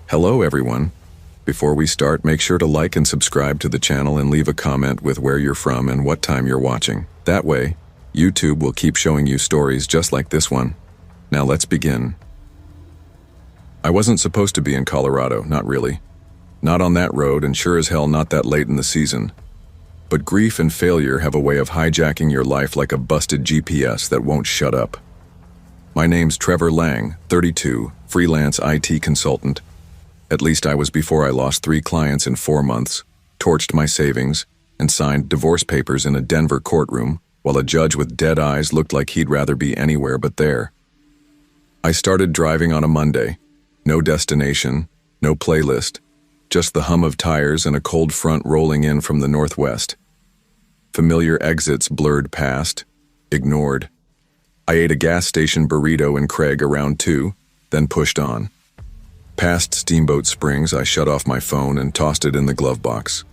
Hello everyone. Before we start, make sure to like and subscribe to the channel and leave a comment with where you're from and what time you're watching. That way, YouTube will keep showing you stories just like this one. Now let's begin. I wasn't supposed to be in Colorado, not really. Not on that road, and sure as hell not that late in the season. But grief and failure have a way of hijacking your life like a busted GPS that won't shut up. My name's Trevor Lang, 32, freelance IT consultant. At least I was before I lost 3 clients in 4 months, torched my savings, and signed divorce papers in a Denver courtroom while a judge with dead eyes looked like he'd rather be anywhere but there. I started driving on a Monday. No destination, no playlist, just the hum of tires and a cold front rolling in from the northwest. Familiar exits blurred past, ignored. I ate a gas station burrito in Craig around 2, then pushed on. Past Steamboat Springs, I shut off my phone and tossed it in the glove box.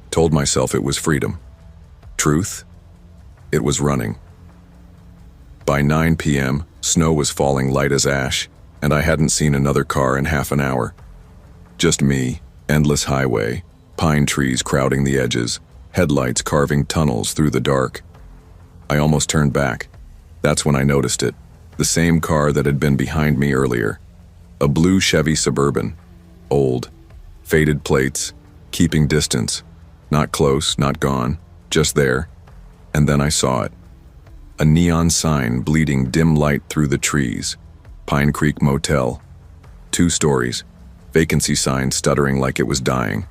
Told myself it was freedom. Truth? It was running. By 9 p.m., snow was falling light as ash, and I hadn't seen another car in half an hour. Just me, endless highway, pine trees crowding the edges, headlights carving tunnels through the dark. I almost turned back. That's when I noticed it, the same car that had been behind me earlier. A blue Chevy Suburban. Old. Faded plates. Keeping distance. Not close, not gone. Just there. And then I saw it. A neon sign bleeding dim light through the trees. Pine Creek Motel. 2 stories. Vacancy sign stuttering like it was dying.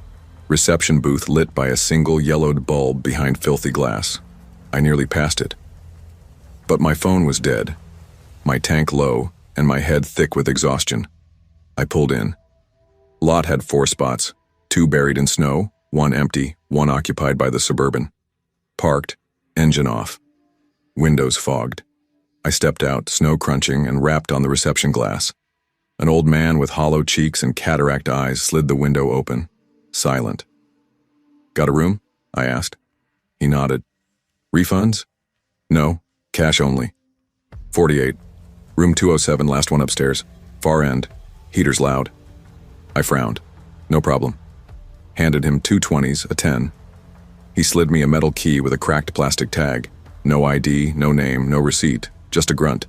Reception booth lit by a single yellowed bulb behind filthy glass. I nearly passed it. But my phone was dead. My tank low, and my head thick with exhaustion. I pulled in. Lot had 4 spots, 2 buried in snow, 1 empty, 1 occupied by the Suburban. Parked, engine off. Windows fogged. I stepped out, snow crunching, and rapped on the reception glass. An old man with hollow cheeks and cataract eyes slid the window open. Silent. "Got a room?" I asked. He nodded. "Refunds?" "No, cash only." 48. Room 207, last one upstairs. Far end. Heater's loud. I frowned. "No problem." Handed him 2 20s, a 10. He slid me a metal key with a cracked plastic tag. No ID, no name, no receipt, just a grunt.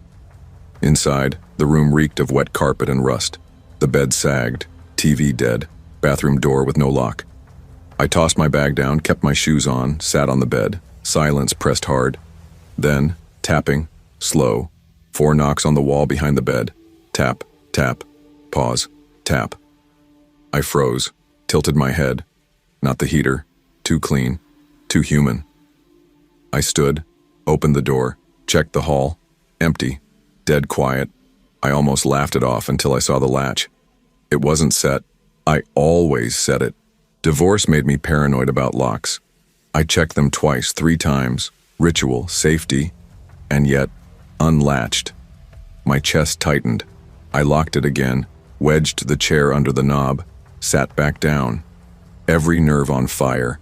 Inside, the room reeked of wet carpet and rust. The bed sagged, TV dead, bathroom door with no lock. I tossed my bag down, kept my shoes on, sat on the bed. Silence pressed hard. Then, tapping, slow. 4 knocks on the wall behind the bed. Tap, tap, pause, tap. I froze, tilted my head. Not the heater. Too clean. Too human. I stood, opened the door, checked the hall. Empty. Dead quiet. I almost laughed it off until I saw the latch. It wasn't set. I always set it. Divorce made me paranoid about locks. I checked them twice, 3 times. Ritual, safety, and yet unlatched. My chest tightened. I locked it again, wedged the chair under the knob, sat back down. Every nerve on fire.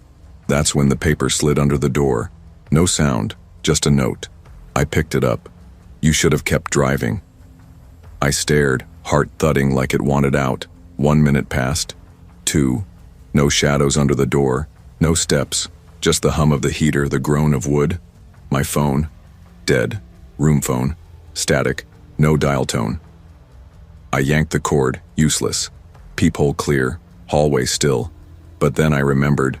That's when the paper slid under the door. No sound, just a note. I picked it up. "You should have kept driving." I stared, heart thudding like it wanted out. 1 minute passed. 2. No shadows under the door. No steps. Just the hum of the heater, the groan of wood. My phone. Dead. Room phone. Static. No dial tone. I yanked the cord. Useless. Peephole clear. Hallway still. But then I remembered.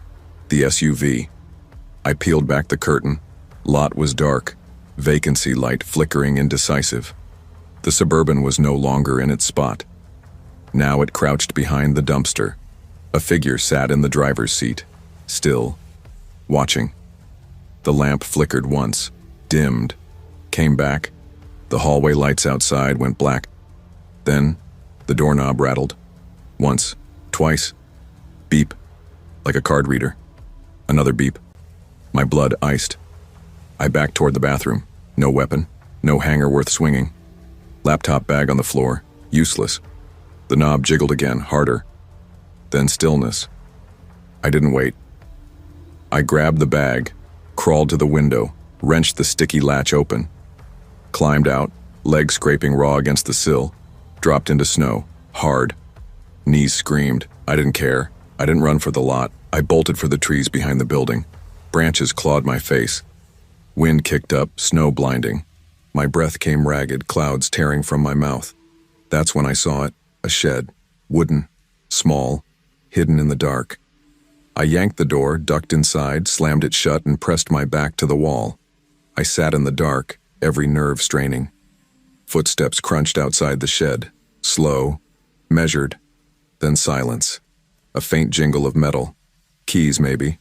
The SUV. I peeled back the curtain. Lot was dark. Vacancy light flickering indecisive. The Suburban was no longer in its spot. Now it crouched behind the dumpster. A figure sat in the driver's seat. Still. Watching. The lamp flickered once. Dimmed. Came back. The hallway lights outside went black. Then, the doorknob rattled. Once. Twice. Beep. Like a card reader. Another beep. My blood iced. I backed toward the bathroom. No weapon. No hanger worth swinging. Laptop bag on the floor. Useless. The knob jiggled again, harder. Then stillness. I didn't wait. I grabbed the bag, crawled to the window, wrenched the sticky latch open. Climbed out, legs scraping raw against the sill, dropped into snow, hard. Knees screamed. I didn't care. I didn't run for the lot. I bolted for the trees behind the building. Branches clawed my face. Wind kicked up, snow blinding. My breath came ragged, clouds tearing from my mouth. That's when I saw it, a shed, wooden, small, hidden in the dark. I yanked the door, ducked inside, slammed it shut, and pressed my back to the wall. I sat in the dark, every nerve straining. Footsteps crunched outside the shed, slow, measured, then silence. A faint jingle of metal. Keys, maybe.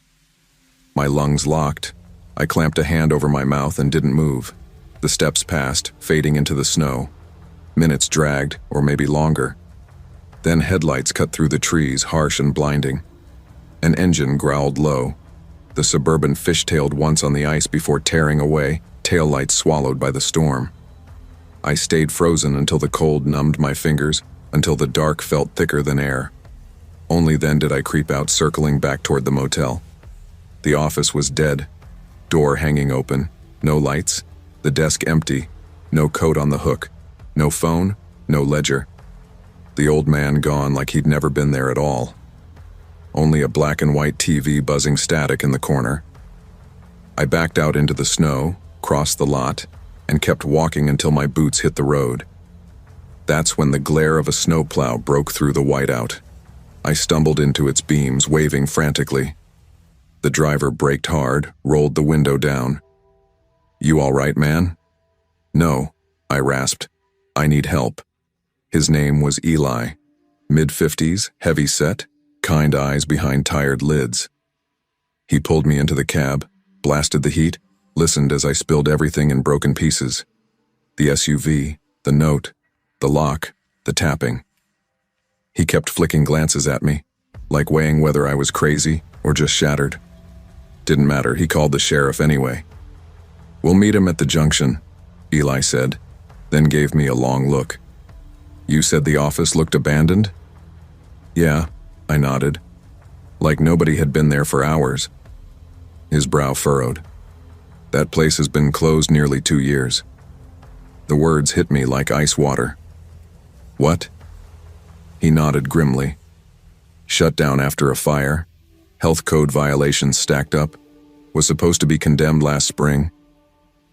My lungs locked. I clamped a hand over my mouth and didn't move. The steps passed, fading into the snow. Minutes dragged, or maybe longer. Then headlights cut through the trees, harsh and blinding. An engine growled low. The Suburban fishtailed once on the ice before tearing away, taillights swallowed by the storm. I stayed frozen until the cold numbed my fingers, until the dark felt thicker than air. Only then did I creep out, circling back toward the motel. The office was dead. Door hanging open, no lights, the desk empty, no coat on the hook, no phone, no ledger. The old man gone like he'd never been there at all. Only a black and white TV buzzing static in the corner. I backed out into the snow, crossed the lot, and kept walking until my boots hit the road. That's when the glare of a snowplow broke through the whiteout. I stumbled into its beams, waving frantically. The driver braked hard, rolled the window down. "You all right, man?" "No," I rasped. "I need help." His name was Eli. Mid-50s, heavy set, kind eyes behind tired lids. He pulled me into the cab, blasted the heat, listened as I spilled everything in broken pieces. The SUV, the note, the lock, the tapping. He kept flicking glances at me, like weighing whether I was crazy or just shattered. Didn't matter, he called the sheriff anyway. "We'll meet him at the junction," Eli said, then gave me a long look. "You said the office looked abandoned?" "Yeah," I nodded, like nobody had been there for hours. His brow furrowed. "That place has been closed nearly 2 years." The words hit me like ice water. "What?" He nodded grimly. "Shut down after a fire. Health code violations stacked up. Was supposed to be condemned last spring."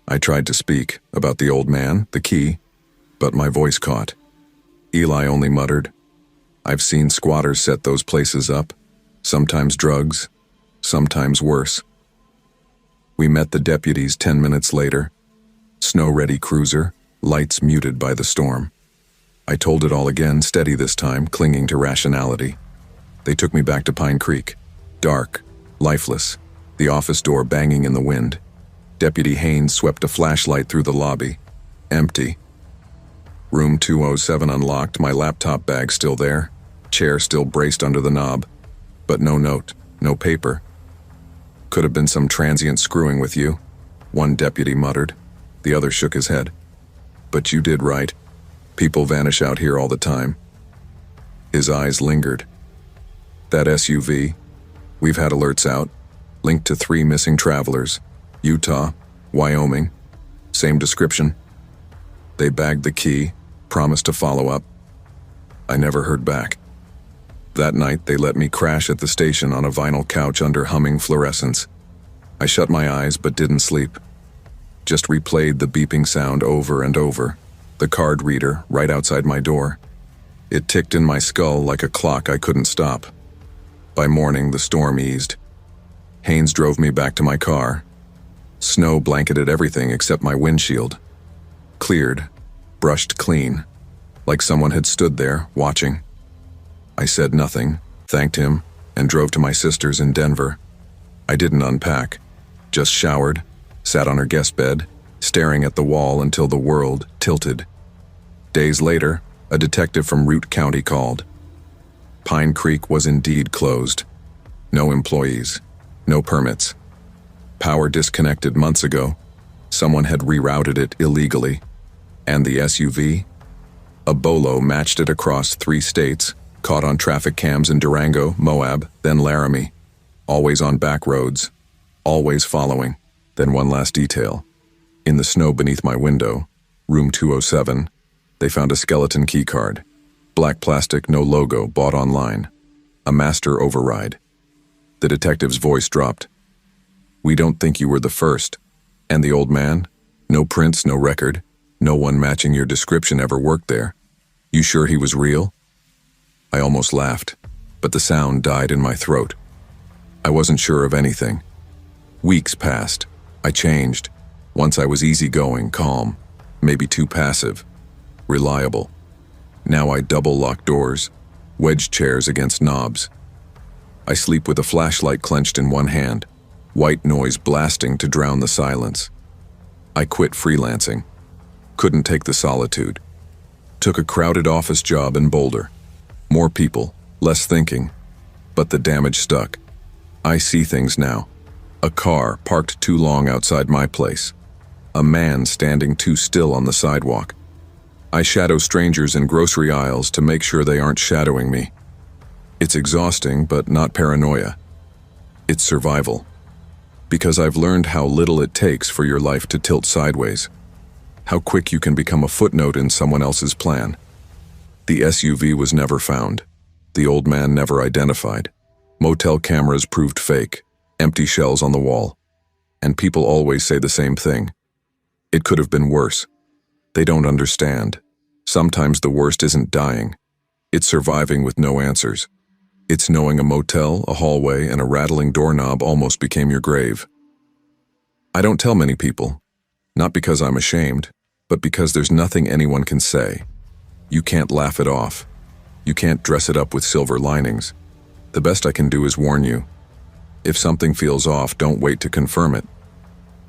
I tried to speak about the old man, the key, but my voice caught. Eli only muttered, "I've seen squatters set those places up. Sometimes drugs, sometimes worse." We met the deputies 10 minutes later. Snow-ready cruiser, lights muted by the storm. I told it all again, steady this time, clinging to rationality. They took me back to Pine Creek. Dark, lifeless, the office door banging in the wind. Deputy Haynes swept a flashlight through the lobby. Empty. Room 207 unlocked, my laptop bag still there, chair still braced under the knob, but no note, no paper. "Could have been some transient screwing with you," one deputy muttered. The other shook his head. "But you did right. People vanish out here all the time." His eyes lingered. "That SUV, we've had alerts out, linked to 3 missing travelers, Utah, Wyoming, same description. They bagged the key, promised to follow up. I never heard back. That night they let me crash at the station on a vinyl couch under humming fluorescence. I shut my eyes but didn't sleep. Just replayed the beeping sound over and over, the card reader right outside my door. It ticked in my skull like a clock I couldn't stop. By morning, the storm eased. Haynes drove me back to my car. Snow blanketed everything except my windshield. Cleared, brushed clean, like someone had stood there, watching. I said nothing, thanked him, and drove to my sister's in Denver. I didn't unpack, just showered, sat on her guest bed, staring at the wall until the world tilted. Days later, a detective from Root County called. Pine Creek was indeed closed. No employees, no permits. Power disconnected months ago. Someone had rerouted it illegally. And the SUV? A bolo matched it across 3 states, caught on traffic cams in Durango, Moab, then Laramie. Always on back roads, always following. Then one last detail. In the snow beneath my window, room 207, they found a skeleton keycard. Black plastic, no logo, bought online. A master override. The detective's voice dropped. "We don't think you were the first." And the old man? "No prints, no record. No one matching your description ever worked there. You sure he was real?" I almost laughed, but the sound died in my throat. I wasn't sure of anything. Weeks passed. I changed. Once I was easygoing, calm, maybe too passive, reliable. Now I double-lock doors, wedge chairs against knobs. I sleep with a flashlight clenched in one hand, white noise blasting to drown the silence. I quit freelancing. Couldn't take the solitude. Took a crowded office job in Boulder. More people, less thinking, but the damage stuck. I see things now. A car parked too long outside my place. A man standing too still on the sidewalk. I shadow strangers in grocery aisles to make sure they aren't shadowing me. It's exhausting, but not paranoia. It's survival. Because I've learned how little it takes for your life to tilt sideways. How quick you can become a footnote in someone else's plan. The SUV was never found. The old man never identified. Motel cameras proved fake. Empty shells on the wall. And people always say the same thing. It could have been worse. They don't understand. Sometimes the worst isn't dying. It's surviving with no answers. It's knowing a motel, a hallway, and a rattling doorknob almost became your grave. I don't tell many people. Not because I'm ashamed, but because there's nothing anyone can say. You can't laugh it off. You can't dress it up with silver linings. The best I can do is warn you. If something feels off, don't wait to confirm it.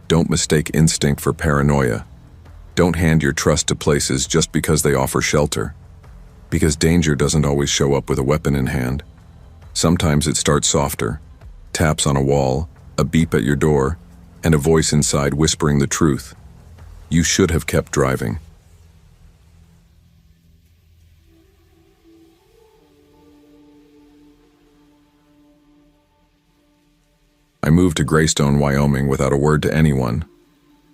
Don't mistake instinct for paranoia. Don't hand your trust to places just because they offer shelter. Because danger doesn't always show up with a weapon in hand. Sometimes it starts softer. Taps on a wall, a beep at your door, and a voice inside whispering the truth. You should have kept driving. I moved to Greystone, Wyoming without a word to anyone.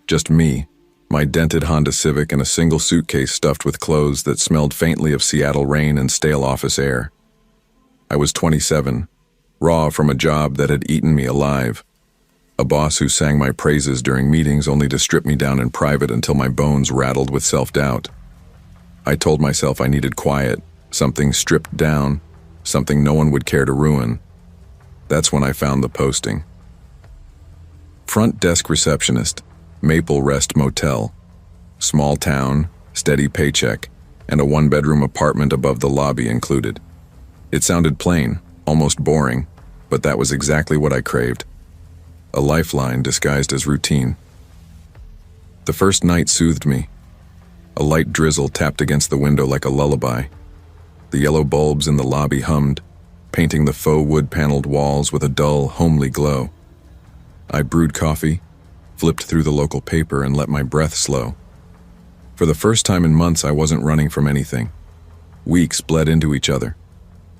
Just me, my dented Honda Civic, and a single suitcase stuffed with clothes that smelled faintly of Seattle rain and stale office air. I was 27, raw from a job that had eaten me alive. A boss who sang my praises during meetings only to strip me down in private until my bones rattled with self-doubt. I told myself I needed quiet, something stripped down, something no one would care to ruin. That's when I found the posting. Front desk receptionist, Maple Rest Motel. Small town, steady paycheck, and a one-bedroom apartment above the lobby included. It sounded plain, almost boring, but that was exactly what I craved. A lifeline disguised as routine. The first night soothed me. A light drizzle tapped against the window like a lullaby. The yellow bulbs in the lobby hummed, painting the faux wood-paneled walls with a dull, homely glow. I brewed coffee, flipped through the local paper, and let my breath slow. For the first time in months, I wasn't running from anything. Weeks bled into each other.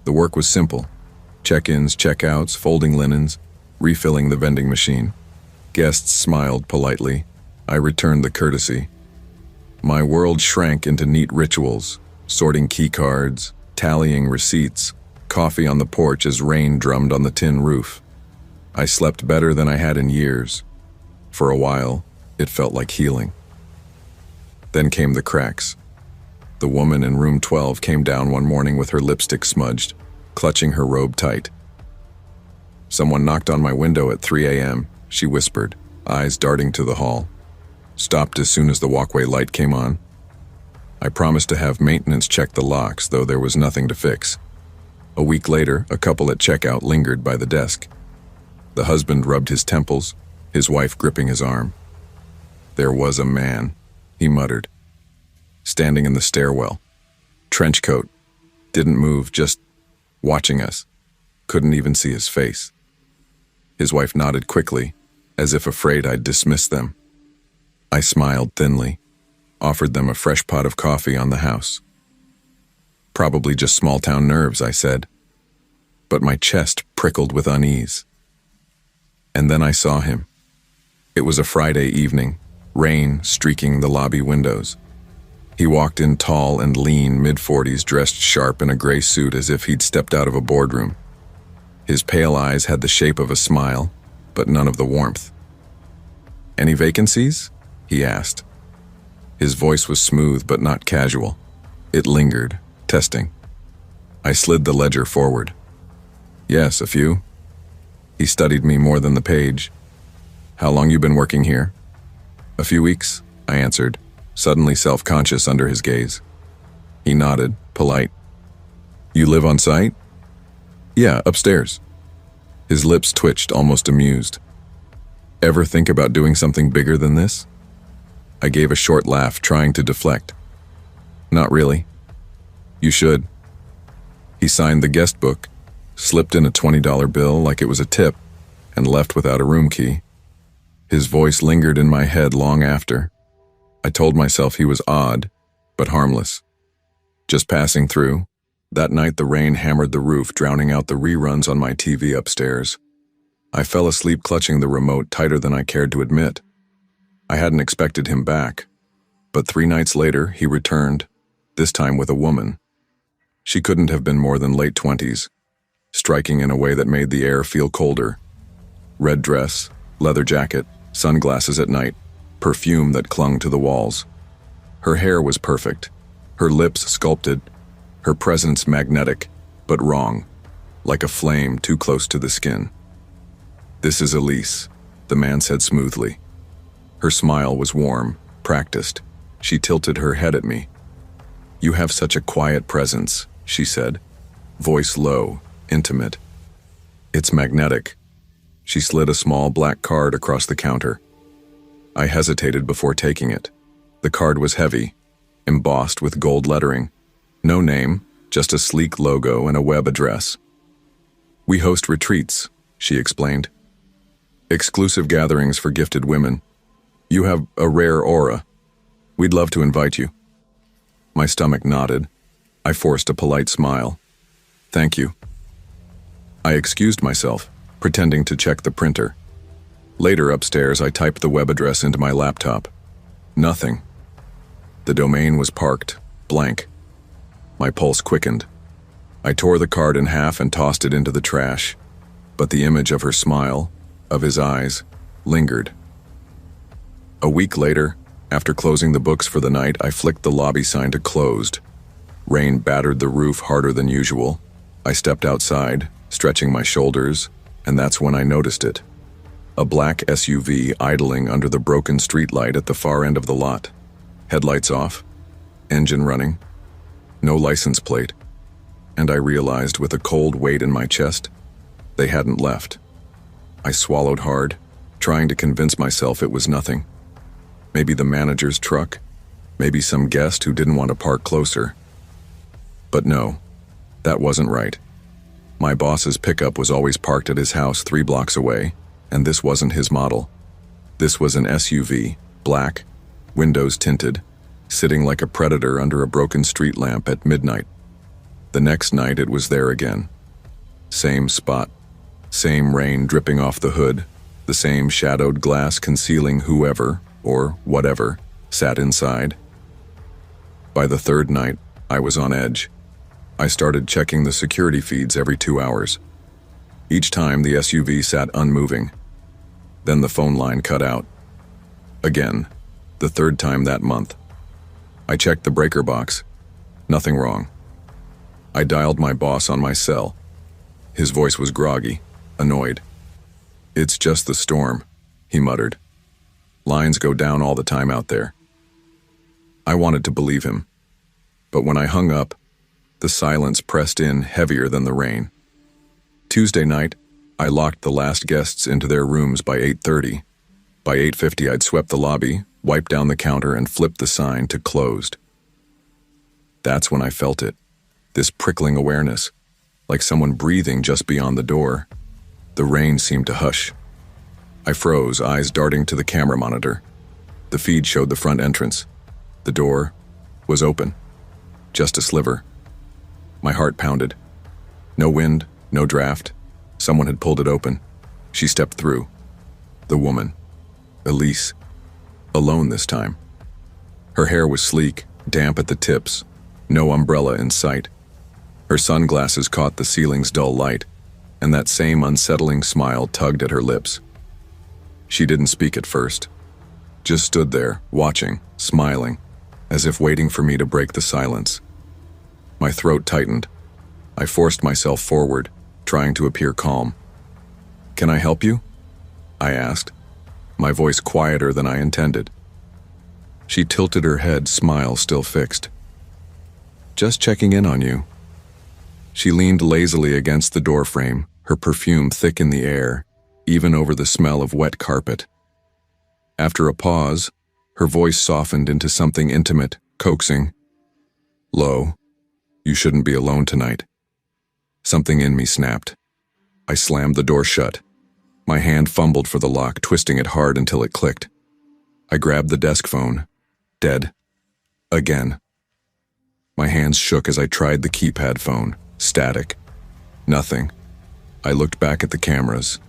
The work was simple. Check-ins, check-outs, folding linens, refilling the vending machine. Guests smiled politely. I returned the courtesy. My world shrank into neat rituals, sorting key cards, tallying receipts, coffee on the porch as rain drummed on the tin roof. I slept better than I had in years. For a while, it felt like healing. Then came the cracks. The woman in room 12 came down one morning with her lipstick smudged, clutching her robe tight. Someone knocked on my window at 3 a.m., she whispered, eyes darting to the hall. Stopped as soon as the walkway light came on. I promised to have maintenance check the locks, though there was nothing to fix. A week later, a couple at checkout lingered by the desk. The husband rubbed his temples, his wife gripping his arm. There was a man, he muttered, standing in the stairwell. Trench coat. Didn't move, just watching us. Couldn't even see his face. His wife nodded quickly, as if afraid I'd dismiss them. I smiled thinly, offered them a fresh pot of coffee on the house. Probably just small-town nerves, I said. But my chest prickled with unease. And then I saw him. It was a Friday evening, rain streaking the lobby windows. He walked in tall and lean, mid-40s, dressed sharp in a gray suit as if he'd stepped out of a boardroom. His pale eyes had the shape of a smile, but none of the warmth. "Any vacancies?" he asked. His voice was smooth but not casual. It lingered, testing. I slid the ledger forward. "Yes, a few." He studied me more than the page. "How long you been working here?" "A few weeks," I answered, suddenly self-conscious under his gaze. He nodded, polite. "You live on site?" "Yeah, upstairs." His lips twitched, almost amused. "Ever think about doing something bigger than this?" I gave a short laugh, trying to deflect. "Not really." "You should." He signed the guest book, slipped in a $20 bill like it was a tip, and left without a room key. His voice lingered in my head long after. I told myself he was odd, but harmless. Just passing through, that night the rain hammered the roof, drowning out the reruns on my TV upstairs. I fell asleep clutching the remote tighter than I cared to admit. I hadn't expected him back, but 3 nights later he returned, this time with a woman. She couldn't have been more than late 20s, striking in a way that made the air feel colder. Red dress, leather jacket, sunglasses at night, perfume that clung to the walls. Her hair was perfect, her lips sculpted, her presence magnetic, but wrong, like a flame too close to the skin. "This is Elise," the man said smoothly. Her smile was warm, practiced. She tilted her head at me. "You have such a quiet presence," she said, voice low, intimate. "It's magnetic." She slid a small black card across the counter. I hesitated before taking it. The card was heavy, embossed with gold lettering. No name, just a sleek logo and a web address. "We host retreats," she explained. "Exclusive gatherings for gifted women. You have a rare aura. We'd love to invite you." My stomach nodded. I forced a polite smile. "Thank you." I excused myself, pretending to check the printer. Later upstairs, I typed the web address into my laptop. Nothing. The domain was parked, blank. My pulse quickened. I tore the card in half and tossed it into the trash, but the image of her smile, of his eyes, lingered. A week later, after closing the books for the night, I flicked the lobby sign to closed. Rain battered the roof harder than usual. I stepped outside, stretching my shoulders, and that's when I noticed it. A black SUV idling under the broken streetlight at the far end of the lot. Headlights off, engine running, no license plate, and I realized with a cold weight in my chest, they hadn't left. I swallowed hard, trying to convince myself it was nothing. Maybe the manager's truck, maybe some guest who didn't want to park closer. But no, that wasn't right. My boss's pickup was always parked at his house 3 blocks away, and this wasn't his model. This was an SUV, black, windows tinted, sitting like a predator under a broken street lamp at midnight. The next night it was there again. Same spot, same rain dripping off the hood, the same shadowed glass concealing whoever, or whatever, sat inside. By the 3rd night, I was on edge. I started checking the security feeds every 2 hours. Each time the SUV sat unmoving. Then the phone line cut out. Again, the 3rd time that month. I checked the breaker box. Nothing wrong. I dialed my boss on my cell. His voice was groggy, annoyed. "It's just the storm," he muttered. "Lines go down all the time out there." I wanted to believe him. But when I hung up, the silence pressed in heavier than the rain. Tuesday night, I locked the last guests into their rooms by 8:30. By 8:50, I'd swept the lobby, wiped down the counter, and flipped the sign to closed. That's when I felt it, this prickling awareness, like someone breathing just beyond the door. The rain seemed to hush. I froze, eyes darting to the camera monitor. The feed showed the front entrance. The door was open, just a sliver. My heart pounded. No wind, no draft. Someone had pulled it open. She stepped through. The woman, Elise, alone this time. Her hair was sleek, damp at the tips, no umbrella in sight. Her sunglasses caught the ceiling's dull light, and that same unsettling smile tugged at her lips. She didn't speak at first, just stood there, watching, smiling, as if waiting for me to break the silence. My throat tightened. I forced myself forward, trying to appear calm. "Can I help you?" I asked, my voice quieter than I intended. She tilted her head, smile still fixed. "Just checking in on you." She leaned lazily against the doorframe, her perfume thick in the air, even over the smell of wet carpet. After a pause, her voice softened into something intimate, coaxing. "Lo, you shouldn't be alone tonight." Something in me snapped. I slammed the door shut. My hand fumbled for the lock, twisting it hard until it clicked. I grabbed the desk phone. Dead. Again. My hands shook as I tried the keypad phone. Static. Nothing. I looked back at the cameras.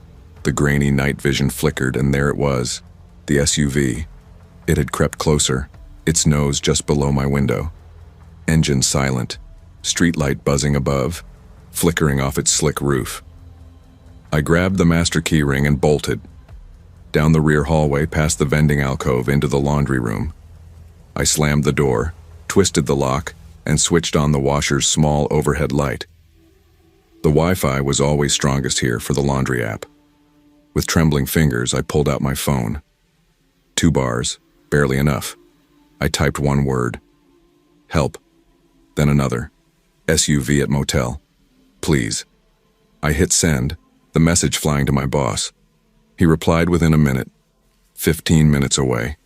The grainy night vision flickered, and there it was, the SUV. It had crept closer, its nose just below my window. Engine silent, streetlight buzzing above, flickering off its slick roof. I grabbed the master key ring and bolted. Down the rear hallway, past the vending alcove, into the laundry room. I slammed the door, twisted the lock, and switched on the washer's small overhead light. The Wi-Fi was always strongest here for the laundry app. With trembling fingers, I pulled out my phone. 2 bars, barely enough. I typed one word. Help. Then another. SUV at Motel. Please. I hit send, the message flying to my boss. He replied within a minute. 15 minutes away.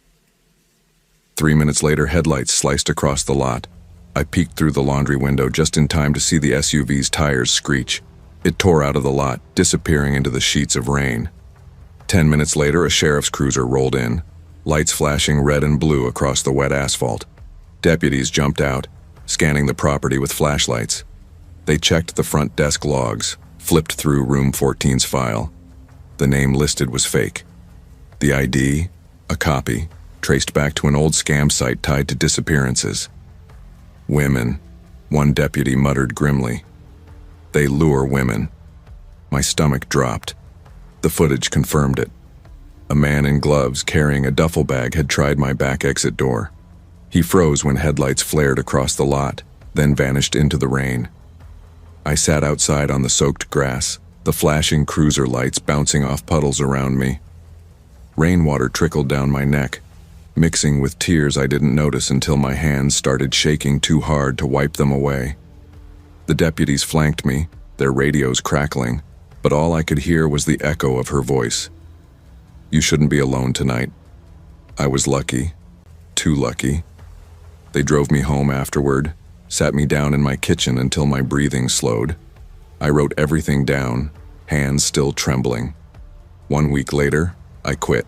3 minutes later, headlights sliced across the lot. I peeked through the laundry window just in time to see the SUV's tires screech. It tore out of the lot, disappearing into the sheets of rain. 10 minutes later, a sheriff's cruiser rolled in, lights flashing red and blue across the wet asphalt. Deputies jumped out, scanning the property with flashlights. They checked the front desk logs, flipped through room 14's file. The name listed was fake. The ID, a copy, traced back to an old scam site tied to disappearances. Women, one deputy muttered grimly. They lure women. My stomach dropped. The footage confirmed it. A man in gloves carrying a duffel bag had tried my back exit door. He froze when headlights flared across the lot, then vanished into the rain. I sat outside on the soaked grass, the flashing cruiser lights bouncing off puddles around me. Rainwater trickled down my neck, mixing with tears I didn't notice until my hands started shaking too hard to wipe them away. The deputies flanked me, their radios crackling, but all I could hear was the echo of her voice. You shouldn't be alone tonight. I was lucky. Too lucky. They drove me home afterward, sat me down in my kitchen until my breathing slowed. I wrote everything down, hands still trembling. 1 week later, I quit.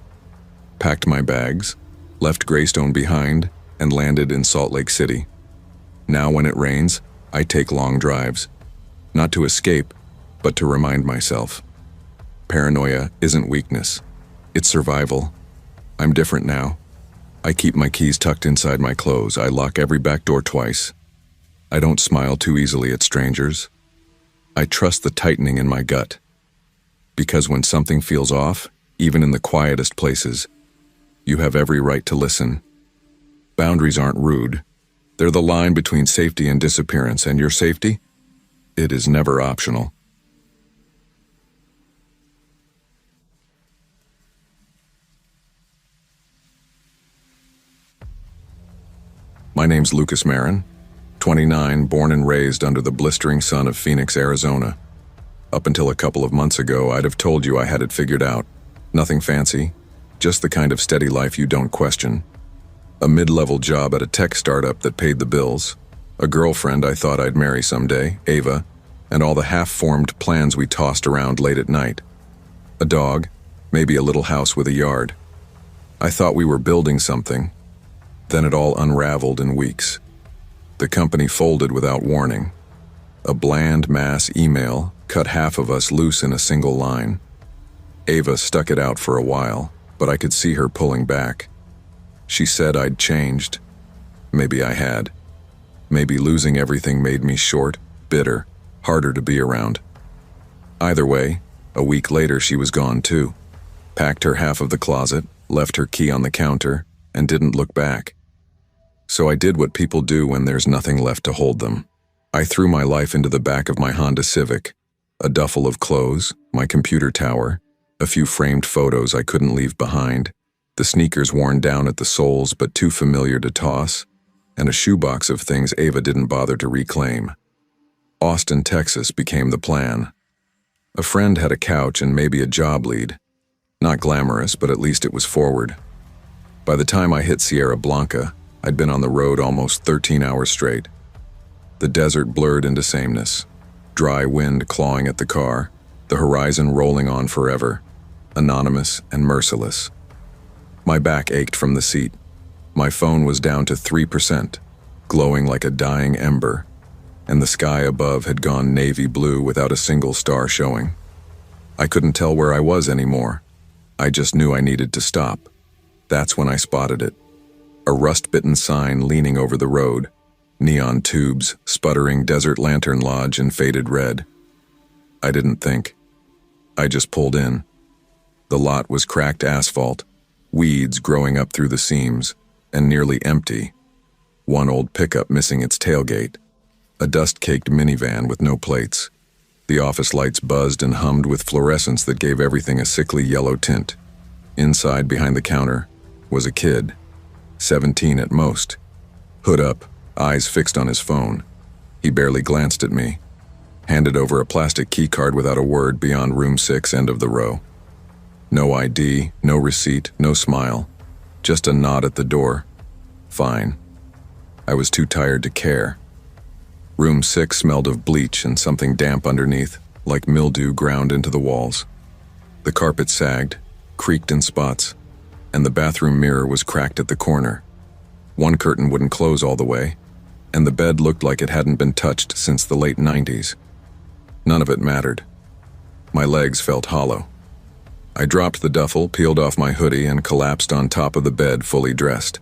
Packed my bags, left Greystone behind, and landed in Salt Lake City. Now when it rains, I take long drives. Not to escape, but to remind myself. Paranoia isn't weakness. It's survival. I'm different now. I keep my keys tucked inside my clothes. I lock every back door twice. I don't smile too easily at strangers. I trust the tightening in my gut. Because when something feels off, even in the quietest places, you have every right to listen. Boundaries aren't rude. They're the line between safety and disappearance, and your safety? It is never optional. My name's Lucas Marin, 29, born and raised under the blistering sun of Phoenix, Arizona. Up until a couple of months ago, I'd have told you I had it figured out. Nothing fancy, just the kind of steady life you don't question. A mid-level job at a tech startup that paid the bills, a girlfriend I thought I'd marry someday, Ava, and all the half-formed plans we tossed around late at night. A dog, maybe a little house with a yard. I thought we were building something. Then it all unraveled in weeks. The company folded without warning. A bland mass email cut half of us loose in a single line. Ava stuck it out for a while, but I could see her pulling back. She said I'd changed. Maybe I had. Maybe losing everything made me short, bitter, harder to be around. Either way, a week later she was gone too. Packed her half of the closet, left her key on the counter, and didn't look back. So I did what people do when there's nothing left to hold them. I threw my life into the back of my Honda Civic, a duffel of clothes, my computer tower, a few framed photos I couldn't leave behind, the sneakers worn down at the soles but too familiar to toss, and a shoebox of things Ava didn't bother to reclaim. Austin, Texas became the plan. A friend had a couch and maybe a job lead. Not glamorous, but at least it was forward. By the time I hit Sierra Blanca, I'd been on the road almost 13 hours straight. The desert blurred into sameness. Dry wind clawing at the car, the horizon rolling on forever, anonymous and merciless. My back ached from the seat. My phone was down to 3%, glowing like a dying ember, and the sky above had gone navy blue without a single star showing. I couldn't tell where I was anymore. I just knew I needed to stop. That's when I spotted it. A rust-bitten sign leaning over the road, neon tubes, sputtering Desert Lantern Lodge in faded red. I didn't think. I just pulled in. The lot was cracked asphalt, weeds growing up through the seams, and nearly empty. One old pickup missing its tailgate. A dust-caked minivan with no plates. The office lights buzzed and hummed with fluorescence that gave everything a sickly yellow tint. Inside, behind the counter, was a kid, 17 at most. Hood up, eyes fixed on his phone. He barely glanced at me. Handed over a plastic key card without a word beyond room 6, end of the row. No ID, no receipt, no smile. Just a nod at the door. Fine. I was too tired to care. Room 6 smelled of bleach and something damp underneath, like mildew ground into the walls. The carpet sagged, creaked in spots, and the bathroom mirror was cracked at the corner. One curtain wouldn't close all the way, and the bed looked like it hadn't been touched since the late 90s. None of it mattered. My legs felt hollow. I dropped the duffel, peeled off my hoodie, and collapsed on top of the bed fully dressed.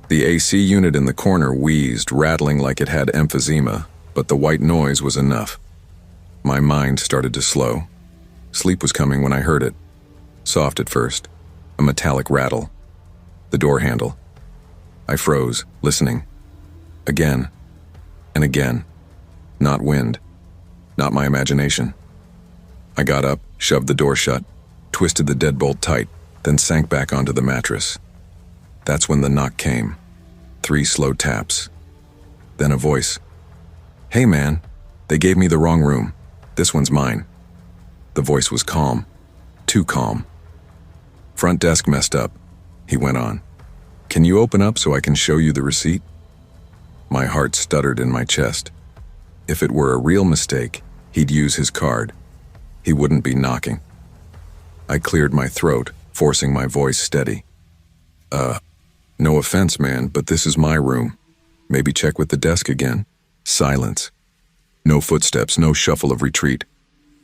The AC unit in the corner wheezed, rattling like it had emphysema, but the white noise was enough. My mind started to slow. Sleep was coming when I heard it. Soft at first, a metallic rattle. The door handle. I froze, listening. Again, and again. Not wind. Not my imagination. I got up, shoved the door shut, twisted the deadbolt tight, then sank back onto the mattress. That's when the knock came. 3 slow taps. Then a voice. "Hey man, they gave me the wrong room. This one's mine." The voice was calm. Too calm. "Front desk messed up," he went on. "Can you open up so I can show you the receipt?" My heart stuttered in my chest. If it were a real mistake, he'd use his card. He wouldn't be knocking. I cleared my throat, forcing my voice steady. No offense, man, but this is my room. Maybe check with the desk again." Silence. No footsteps, no shuffle of retreat.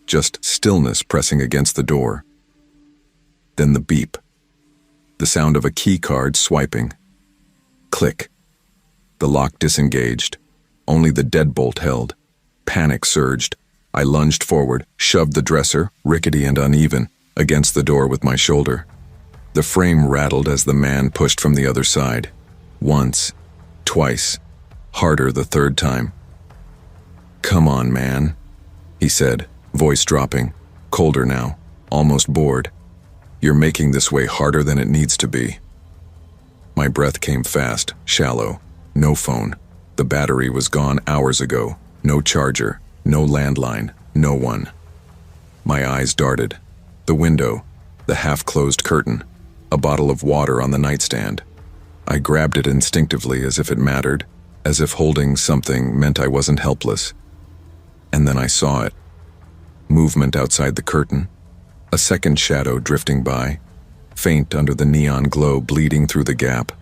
Just stillness pressing against the door. Then the beep. The sound of a key card swiping. Click. The lock disengaged. Only the deadbolt held. Panic surged. I lunged forward, shoved the dresser, rickety and uneven, against the door with my shoulder. The frame rattled as the man pushed from the other side. Once, twice, harder the third time. "Come on, man," he said, voice dropping, colder now, almost bored. "You're making this way harder than it needs to be." My breath came fast, shallow. No phone. The battery was gone hours ago. No charger, no landline, no one. My eyes darted. The window, the half-closed curtain, a bottle of water on the nightstand. I grabbed it instinctively as if it mattered, as if holding something meant I wasn't helpless. And then I saw it. Movement outside the curtain. A second shadow drifting by, faint under the neon glow bleeding through the gap.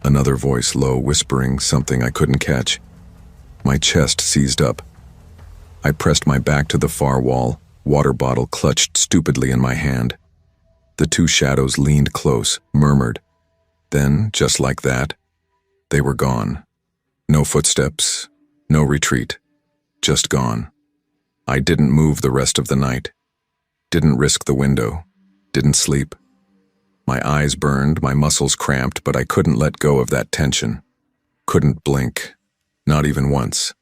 Another voice low, whispering something I couldn't catch. My chest seized up. I pressed my back to the far wall, water bottle clutched stupidly in my hand. The 2 shadows leaned close, murmured. Then, just like that, They were gone. No footsteps, no retreat. Just gone. I didn't move the rest of the night. Didn't risk the window. Didn't sleep. My eyes burned, my muscles cramped, but I couldn't let go of that tension. Couldn't blink. Not even once.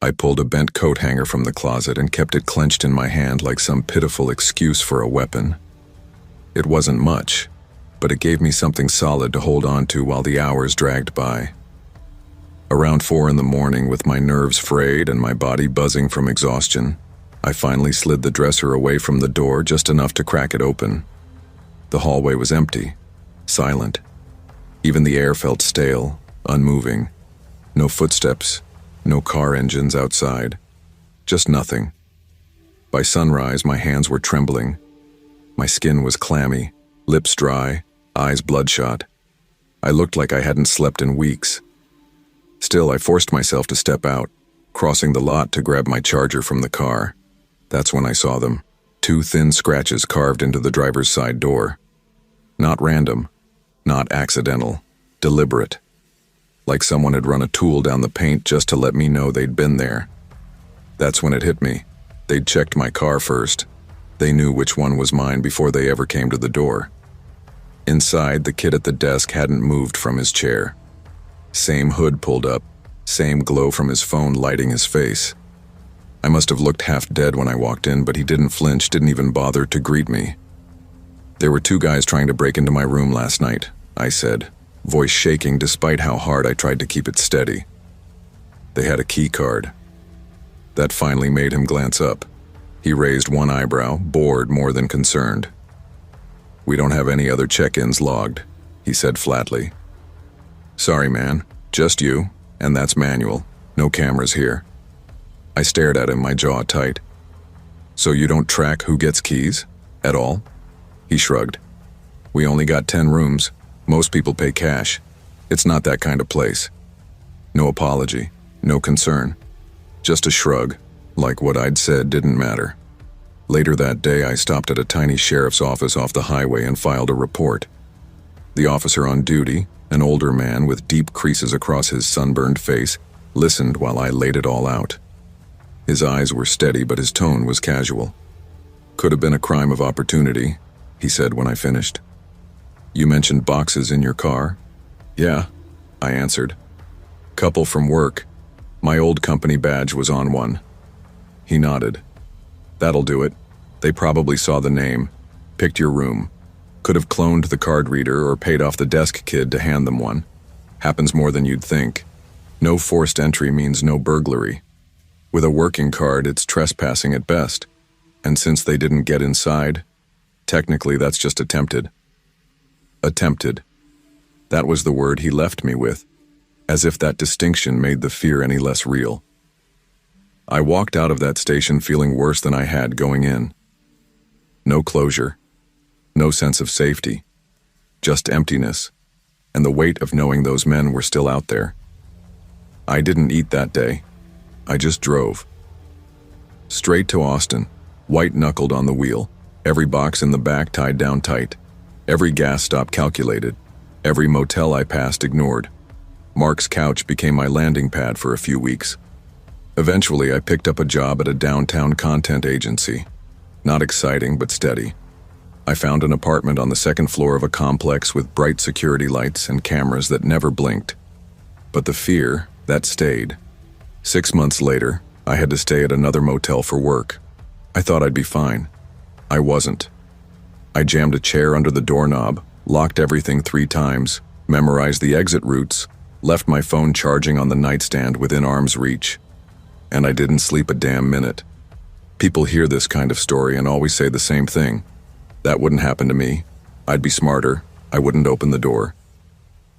I pulled a bent coat hanger from the closet and kept it clenched in my hand like some pitiful excuse for a weapon. It wasn't much, but it gave me something solid to hold on to while the hours dragged by. Around 4 in the morning, with my nerves frayed and my body buzzing from exhaustion, I finally slid the dresser away from the door just enough to crack it open. The hallway was empty, silent. Even the air felt stale, unmoving. No footsteps, no car engines outside. Just nothing. By sunrise, my hands were trembling. My skin was clammy, lips dry, eyes bloodshot. I looked like I hadn't slept in weeks. Still, I forced myself to step out, crossing the lot to grab my charger from the car. That's when I saw them. 2 thin scratches carved into the driver's side door. Not random, not accidental, deliberate. Like someone had run a tool down the paint just to let me know they'd been there. That's when it hit me. They'd checked my car first. They knew which one was mine before they ever came to the door. Inside, the kid at the desk hadn't moved from his chair. Same hood pulled up, same glow from his phone lighting his face. I must have looked half dead when I walked in, but he didn't flinch, didn't even bother to greet me. "There were 2 guys trying to break into my room last night," I said, voice shaking despite how hard I tried to keep it steady. They had a key card. That finally made him glance up. He raised one eyebrow, bored more than concerned. "We don't have any other check-ins logged," he said flatly. "Sorry, man. Just you, and that's manual. No cameras here." I stared at him, my jaw tight. "So you don't track who gets keys? At all?" He shrugged. "We only got 10 rooms. Most people pay cash. It's not that kind of place." No apology, no concern. Just a shrug, like what I'd said didn't matter. Later that day, I stopped at a tiny sheriff's office off the highway and filed a report. The officer on duty, an older man with deep creases across his sunburned face, listened while I laid it all out. His eyes were steady, but his tone was casual. "Could have been a crime of opportunity," he said when I finished. "You mentioned boxes in your car?" "Yeah," I answered. "Couple from work. My old company badge was on one." He nodded. "That'll do it. They probably saw the name, picked your room. Could have cloned the card reader or paid off the desk kid to hand them one. Happens more than you'd think. No forced entry means no burglary. With a working card, it's trespassing at best. And since they didn't get inside, technically that's just attempted." Attempted. That was the word he left me with, as if that distinction made the fear any less real. I walked out of that station feeling worse than I had going in. No closure. No sense of safety. Just emptiness, and the weight of knowing those men were still out there. I didn't eat that day. I just drove. Straight to Austin, white-knuckled on the wheel, every box in the back tied down tight, every gas stop calculated, every motel I passed ignored. Mark's couch became my landing pad for a few weeks. Eventually, I picked up a job at a downtown content agency. Not exciting, but steady. I found an apartment on the 2nd floor of a complex with bright security lights and cameras that never blinked. But the fear, that stayed. 6 months later, I had to stay at another motel for work. I thought I'd be fine. I wasn't. I jammed a chair under the doorknob, locked everything 3 times, memorized the exit routes, left my phone charging on the nightstand within arm's reach. And I didn't sleep a damn minute. People hear this kind of story and always say the same thing. That wouldn't happen to me. I'd be smarter. I wouldn't open the door.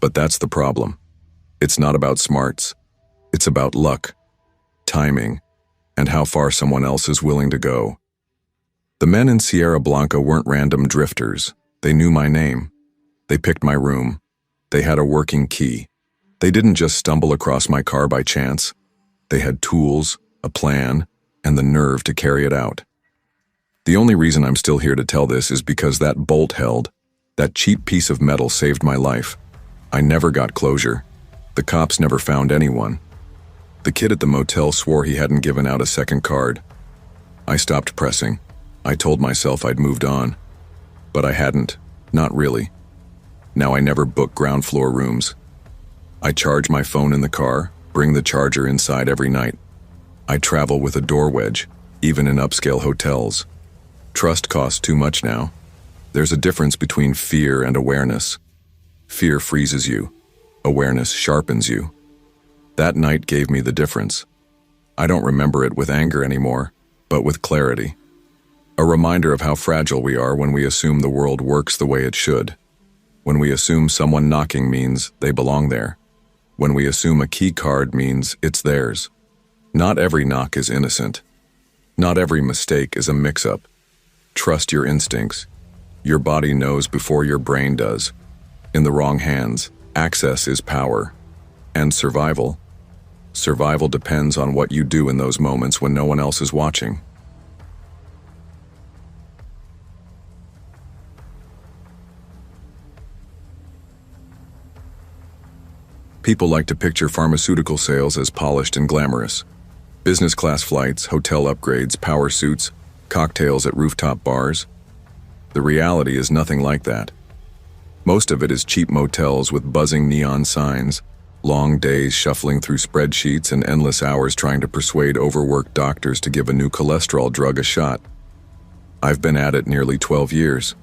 But that's the problem. It's not about smarts. It's about luck, timing, and how far someone else is willing to go. The men in Sierra Blanca weren't random drifters. They knew my name. They picked my room. They had a working key. They didn't just stumble across my car by chance. They had tools, a plan, and the nerve to carry it out. The only reason I'm still here to tell this is because that bolt held. That cheap piece of metal saved my life. I never got closure. The cops never found anyone. The kid at the motel swore he hadn't given out a second card. I stopped pressing. I told myself I'd moved on. But I hadn't. Not really. Now I never book ground floor rooms. I charge my phone in the car, bring the charger inside every night. I travel with a door wedge, even in upscale hotels. Trust costs too much now. There's a difference between fear and awareness. Fear freezes you. Awareness sharpens you. That night gave me the difference. I don't remember it with anger anymore, but with clarity. A reminder of how fragile we are when we assume the world works the way it should. When we assume someone knocking means they belong there. When we assume a key card means it's theirs. Not every knock is innocent. Not every mistake is a mix-up. Trust your instincts. Your body knows before your brain does. In the wrong hands, access is power. And survival. Survival depends on what you do in those moments when no one else is watching. People like to picture pharmaceutical sales as polished and glamorous. Business class flights, hotel upgrades, power suits, cocktails at rooftop bars. The reality is nothing like that. Most of it is cheap motels with buzzing neon signs, long days shuffling through spreadsheets, and endless hours trying to persuade overworked doctors to give a new cholesterol drug a shot. I've been at it nearly 12 years.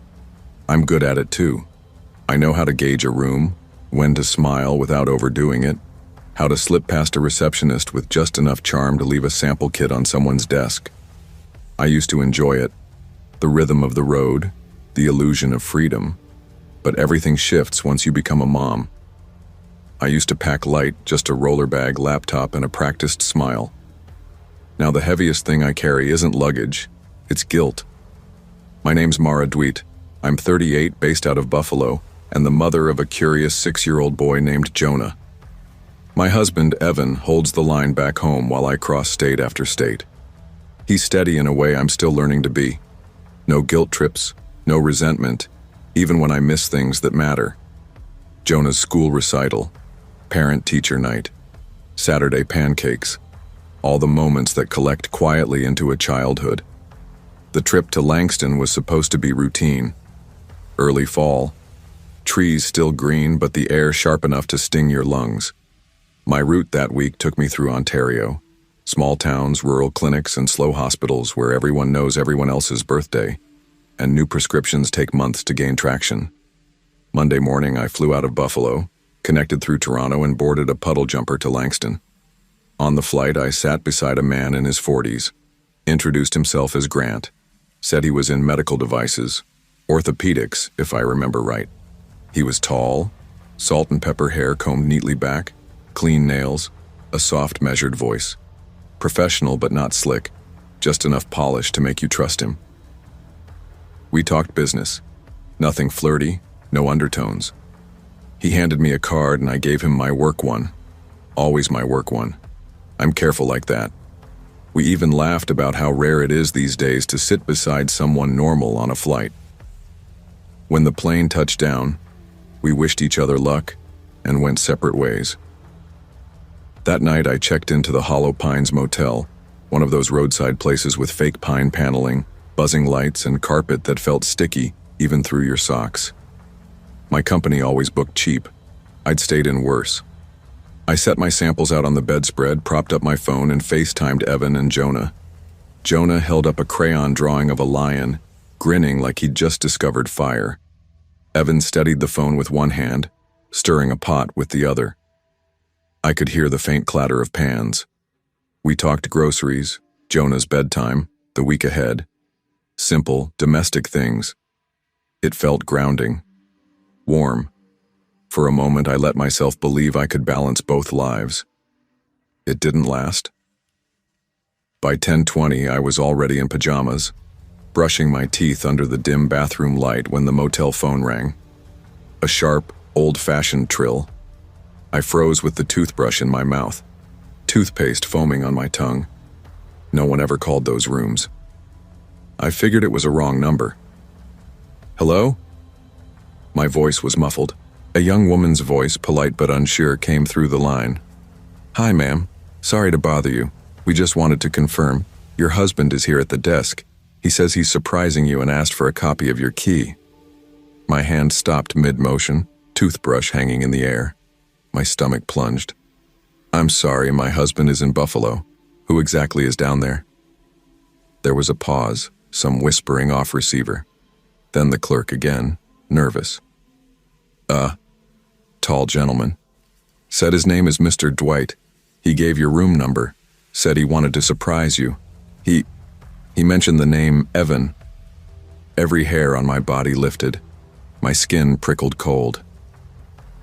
I'm good at it too. I know how to gauge a room, when to smile without overdoing it, how to slip past a receptionist with just enough charm to leave a sample kit on someone's desk. I used to enjoy it, the rhythm of the road, the illusion of freedom, but everything shifts once you become a mom. I used to pack light, just a roller bag, laptop, and a practiced smile. Now the heaviest thing I carry isn't luggage, it's guilt. My name's Mara Dweet. I'm 38, based out of Buffalo, and the mother of a curious 6-year-old boy named Jonah. My husband, Evan, holds the line back home while I cross state after state. He's steady in a way I'm still learning to be. No guilt trips, no resentment, even when I miss things that matter. Jonah's school recital, parent-teacher night, Saturday pancakes, all the moments that collect quietly into a childhood. The trip to Langston was supposed to be routine. Early fall, trees still green but the air sharp enough to sting your lungs. My route that week took me through Ontario, small towns, rural clinics, and slow hospitals where everyone knows everyone else's birthday, and new prescriptions take months to gain traction. Monday morning, I flew out of Buffalo, connected through Toronto, and boarded a puddle jumper to Langston. On the flight, I sat beside a man in his 40s, introduced himself as Grant, said he was in medical devices, orthopedics, if I remember right. He was tall, salt and pepper hair combed neatly back, clean nails, a soft, measured voice. Professional but not slick, just enough polish to make you trust him. We talked business. Nothing flirty, no undertones. He handed me a card and I gave him my work one. Always my work one. I'm careful like that. We even laughed about how rare it is these days to sit beside someone normal on a flight. When the plane touched down, we wished each other luck and went separate ways. That night I checked into the Hollow Pines Motel, one of those roadside places with fake pine paneling, buzzing lights, and carpet that felt sticky even through your socks. My company always booked cheap. I'd stayed in worse. I set my samples out on the bedspread, propped up my phone, and FaceTimed Evan and Jonah. Jonah held up a crayon drawing of a lion, grinning like he'd just discovered fire. Evan steadied the phone with one hand, stirring a pot with the other. I could hear the faint clatter of pans. We talked groceries, Jonah's bedtime, the week ahead. Simple, domestic things. It felt grounding. Warm. For a moment, I let myself believe I could balance both lives. It didn't last. By 10:20, I was already in pajamas, brushing my teeth under the dim bathroom light when the motel phone rang. A sharp, old-fashioned trill. I froze with the toothbrush in my mouth, toothpaste foaming on my tongue. No one ever called those rooms. I figured it was a wrong number. Hello? My voice was muffled. A young woman's voice, polite but unsure, came through the line. "Hi, ma'am. Sorry to bother you. We just wanted to confirm. Your husband is here at the desk. He says he's surprising you and asked for a copy of your key." My hand stopped mid-motion, toothbrush hanging in the air. My stomach plunged. "I'm sorry, my husband is in Buffalo. Who exactly is down there?" There was a pause, some whispering off receiver. Then the clerk again, nervous. Tall gentleman. Said his name is Mr. Dwight. He gave your room number. Said he wanted to surprise you. He mentioned the name Evan." Every hair on my body lifted. My skin prickled cold.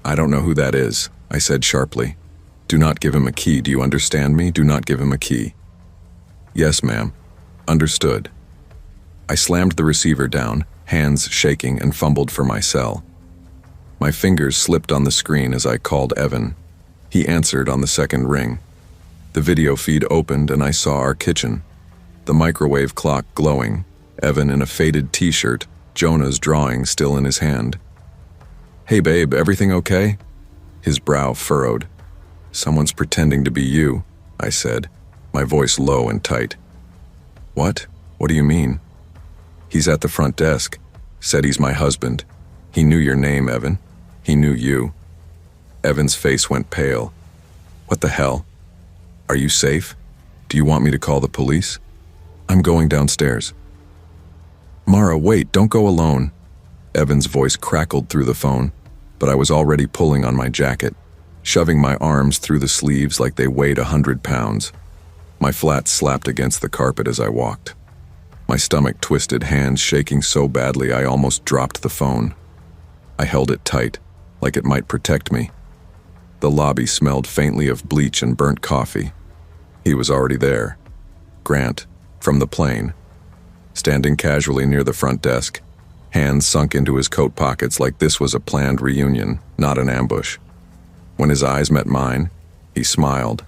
"I don't know who that is," I said sharply. "Do not give him a key, do you understand me? Do not give him a key." "Yes, ma'am. Understood." I slammed the receiver down, hands shaking, and fumbled for my cell. My fingers slipped on the screen as I called Evan. He answered on the second ring. The video feed opened and I saw our kitchen. The microwave clock glowing, Evan in a faded t-shirt, Jonah's drawing still in his hand. "Hey babe, everything okay?" His brow furrowed. "Someone's pretending to be you," I said, my voice low and tight. "What? What do you mean?" "He's at the front desk. Said he's my husband. He knew your name, Evan. He knew you." Evan's face went pale. "What the hell? Are you safe? Do you want me to call the police?" "I'm going downstairs." "Mara, wait, don't go alone." Evan's voice crackled through the phone, but I was already pulling on my jacket, shoving my arms through the sleeves like they weighed 100 pounds. My flat slapped against the carpet as I walked. My stomach twisted, hands shaking so badly I almost dropped the phone. I held it tight, like it might protect me. The lobby smelled faintly of bleach and burnt coffee. He was already there. Grant, from the plane, standing casually near the front desk, hands sunk into his coat pockets like this was a planned reunion, not an ambush. When his eyes met mine, he smiled.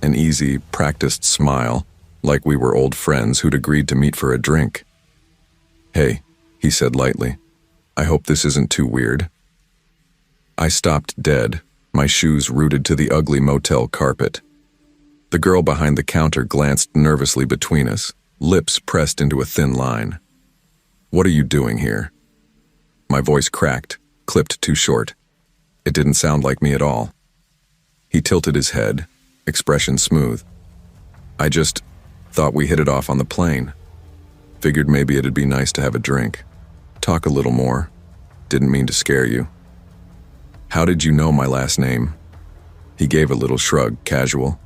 An easy, practiced smile, like we were old friends who'd agreed to meet for a drink. "Hey," he said lightly. "I hope this isn't too weird." I stopped dead, my shoes rooted to the ugly motel carpet. The girl behind the counter glanced nervously between us, lips pressed into a thin line. "What are you doing here?" My voice cracked, clipped too short. It didn't sound like me at all. He tilted his head, expression smooth. "I just thought we hit it off on the plane. Figured maybe it'd be nice to have a drink. Talk a little more. Didn't mean to scare you." "How did you know my last name?" He gave a little shrug, casual.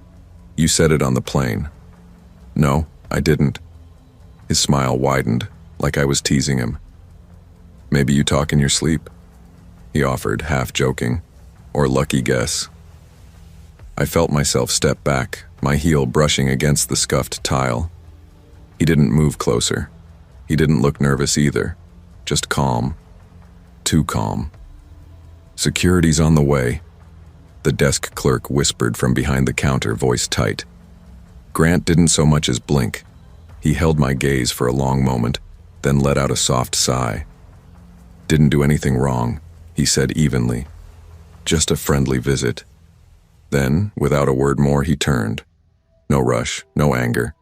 "You said it on the plane." "No, I didn't." His smile widened, like I was teasing him. "Maybe you talk in your sleep," he offered, half joking. "Or lucky guess." I felt myself step back, my heel brushing against the scuffed tile. He didn't move closer. He didn't look nervous either, just calm. Too calm. "Security's on the way," the desk clerk whispered from behind the counter, voice tight. Grant didn't so much as blink. He held my gaze for a long moment, then let out a soft sigh. "Didn't do anything wrong," he said evenly. "Just a friendly visit." Then, without a word more, he turned. No rush, no anger.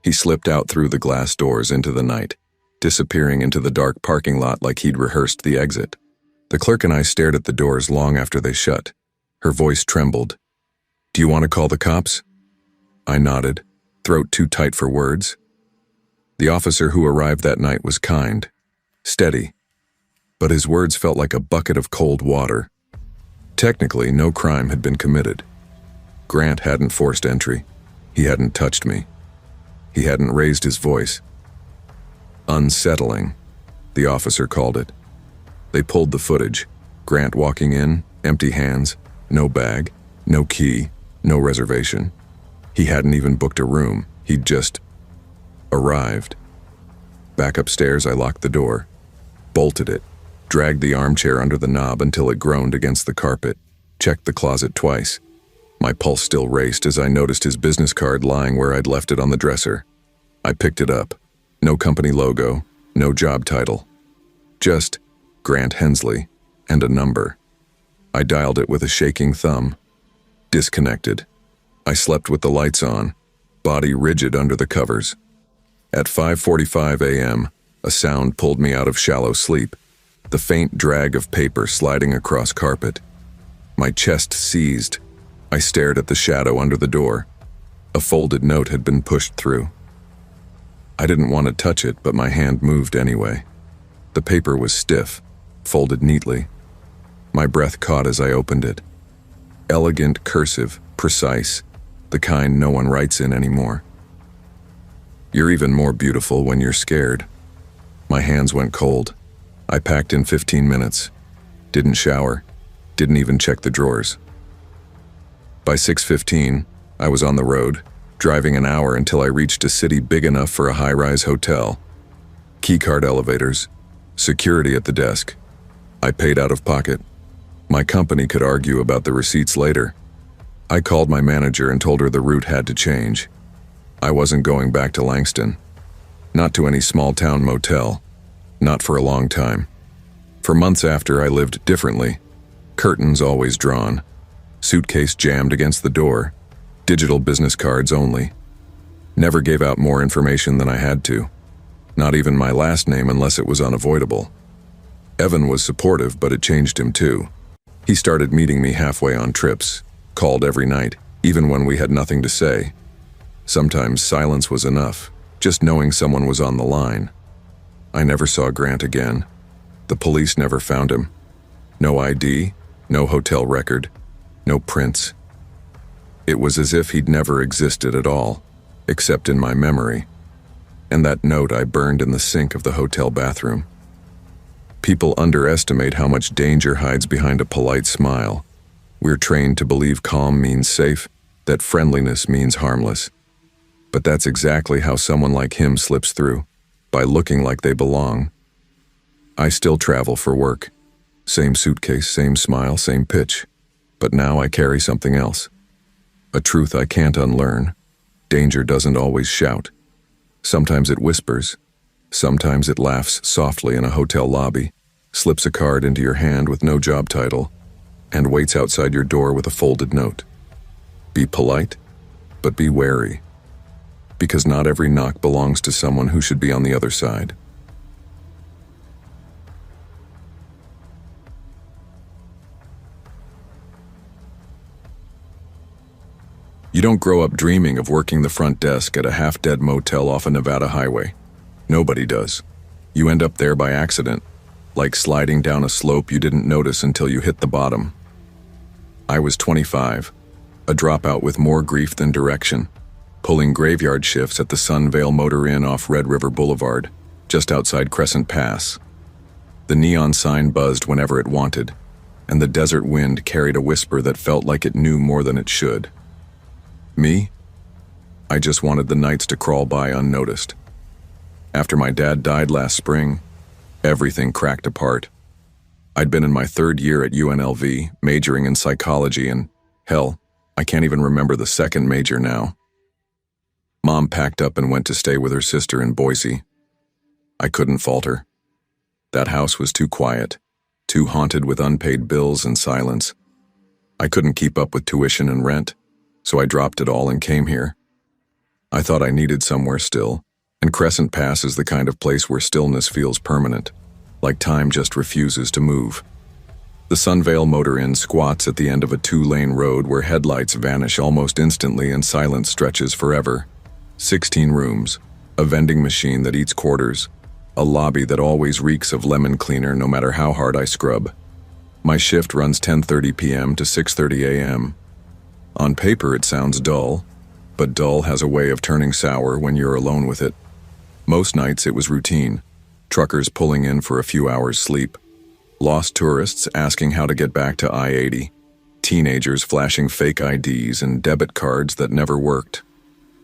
He slipped out through the glass doors into the night, disappearing into the dark parking lot like he'd rehearsed the exit. The clerk and I stared at the doors long after they shut. Her voice trembled. "Do you want to call the cops?" I nodded, throat too tight for words. The officer who arrived that night was kind, steady, but his words felt like a bucket of cold water. Technically, no crime had been committed. Grant hadn't forced entry. He hadn't touched me. He hadn't raised his voice. Unsettling, the officer called it. They pulled the footage. Grant walking in, empty hands, no bag, no key, no reservation. He hadn't even booked a room. He'd just arrived. Back upstairs, I locked the door, bolted it, dragged the armchair under the knob until it groaned against the carpet, checked the closet twice. My pulse still raced as I noticed his business card lying where I'd left it on the dresser. I picked it up. No company logo, no job title. Just Grant Hensley and a number. I dialed it with a shaking thumb. Disconnected. I slept with the lights on, body rigid under the covers. At 5:45 a.m., a sound pulled me out of shallow sleep, the faint drag of paper sliding across carpet. My chest seized. I stared at the shadow under the door. A folded note had been pushed through. I didn't want to touch it, but my hand moved anyway. The paper was stiff, folded neatly. My breath caught as I opened it. Elegant cursive, precise, the kind no one writes in anymore. You're even more beautiful when you're scared. My hands went cold. I packed in 15 minutes. Didn't shower. Didn't even check the drawers. By 6:15, I was on the road, driving an hour until I reached a city big enough for a high-rise hotel. Keycard elevators, security at the desk. I paid out of pocket. My company could argue about the receipts later. I called my manager and told her the route had to change. I wasn't going back to Langston. Not to any small-town motel. Not for a long time. For months after, I lived differently. Curtains always drawn. Suitcase jammed against the door. Digital business cards only. Never gave out more information than I had to. Not even my last name unless it was unavoidable. Evan was supportive, but it changed him too. He started meeting me halfway on trips, called every night, even when we had nothing to say. Sometimes silence was enough, just knowing someone was on the line. I never saw Grant again. The police never found him. No ID, no hotel record, no prints. It was as if he'd never existed at all, except in my memory. And that note I burned in the sink of the hotel bathroom. People underestimate how much danger hides behind a polite smile. We're trained to believe calm means safe, that friendliness means harmless. But that's exactly how someone like him slips through, by looking like they belong. I still travel for work. Same suitcase, same smile, same pitch. But now I carry something else. A truth I can't unlearn. Danger doesn't always shout. Sometimes it whispers. Sometimes it laughs softly in a hotel lobby, slips a card into your hand with no job title, and waits outside your door with a folded note. Be polite, but be wary. Because not every knock belongs to someone who should be on the other side. You don't grow up dreaming of working the front desk at a half-dead motel off a Nevada highway. Nobody does. You end up there by accident, like sliding down a slope you didn't notice until you hit the bottom. I was 25, a dropout with more grief than direction, pulling graveyard shifts at the Sunvale Motor Inn off Red River Boulevard, just outside Crescent Pass. The neon sign buzzed whenever it wanted, and the desert wind carried a whisper that felt like it knew more than it should. Me? I just wanted the nights to crawl by unnoticed. After my dad died last spring, everything cracked apart. I'd been in my third year at UNLV, majoring in psychology, and hell, I can't even remember the second major now. Mom packed up and went to stay with her sister in Boise. I couldn't falter. That house was too quiet, too haunted with unpaid bills and silence. I couldn't keep up with tuition and rent, so I dropped it all and came here. I thought I needed somewhere still, and Crescent Pass is the kind of place where stillness feels permanent, like time just refuses to move. The Sunvale Motor Inn squats at the end of a 2-lane road where headlights vanish almost instantly and silence stretches forever. 16 rooms, a vending machine that eats quarters, a lobby that always reeks of lemon cleaner no matter how hard I scrub. My shift runs 10:30 p.m. to 6:30 a.m. On paper it sounds dull, but dull has a way of turning sour when you're alone with it. Most nights it was routine. Truckers pulling in for a few hours sleep. Lost tourists asking how to get back to I-80. Teenagers flashing fake IDs and debit cards that never worked.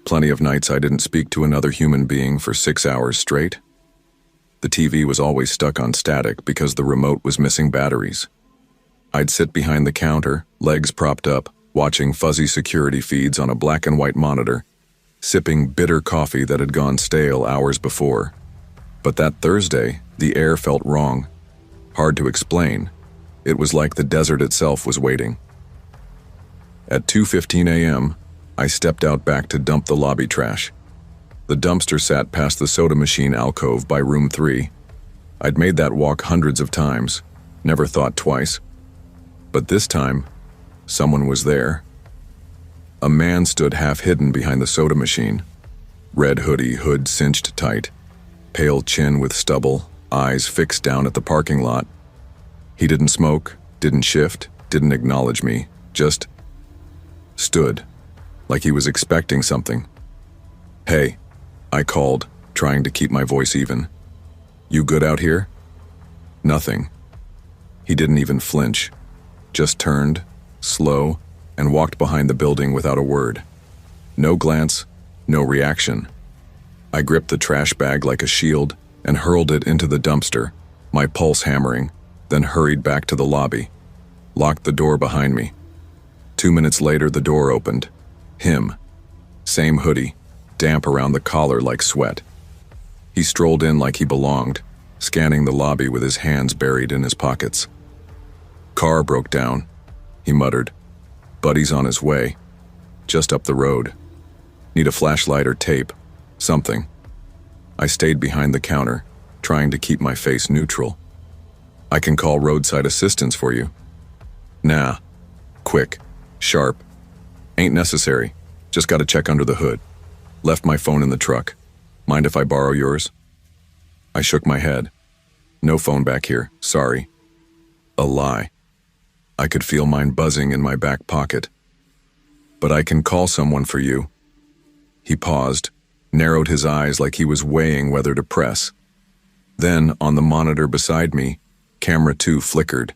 Plenty of nights I didn't speak to another human being for 6 hours straight. The TV was always stuck on static because the remote was missing batteries. I'd sit behind the counter, legs propped up, watching fuzzy security feeds on a black and white monitor, sipping bitter coffee that had gone stale hours before. But that Thursday, the air felt wrong. Hard to explain. It was like the desert itself was waiting. At 2:15 a.m., I stepped out back to dump the lobby trash. The dumpster sat past the soda machine alcove by room 3. I'd made that walk hundreds of times, never thought twice. But this time, someone was there. A man stood half hidden behind the soda machine. Red hoodie, hood cinched tight, pale chin with stubble, eyes fixed down at the parking lot. He didn't smoke, didn't shift, didn't acknowledge me, just stood, like he was expecting something. "Hey," I called, trying to keep my voice even. "You good out here?" Nothing. He didn't even flinch, just turned, slow, and walked behind the building without a word. No glance, no reaction. I gripped the trash bag like a shield and hurled it into the dumpster, my pulse hammering, then hurried back to the lobby, locked the door behind me. 2 minutes later, the door opened. Him. Same hoodie, damp around the collar like sweat. He strolled in like he belonged, scanning the lobby with his hands buried in his pockets. "Car broke down," he muttered. "Buddy's on his way. Just up the road. Need a flashlight or tape. Something." I stayed behind the counter, trying to keep my face neutral. "I can call roadside assistance for you." "Nah. Quick. Sharp. Ain't necessary. Just gotta check under the hood. Left my phone in the truck. Mind if I borrow yours?" I shook my head. "No phone back here. Sorry." A lie. I could feel mine buzzing in my back pocket. "But I can call someone for you." He paused, narrowed his eyes like he was weighing whether to press. Then, on the monitor beside me, camera 2 flickered.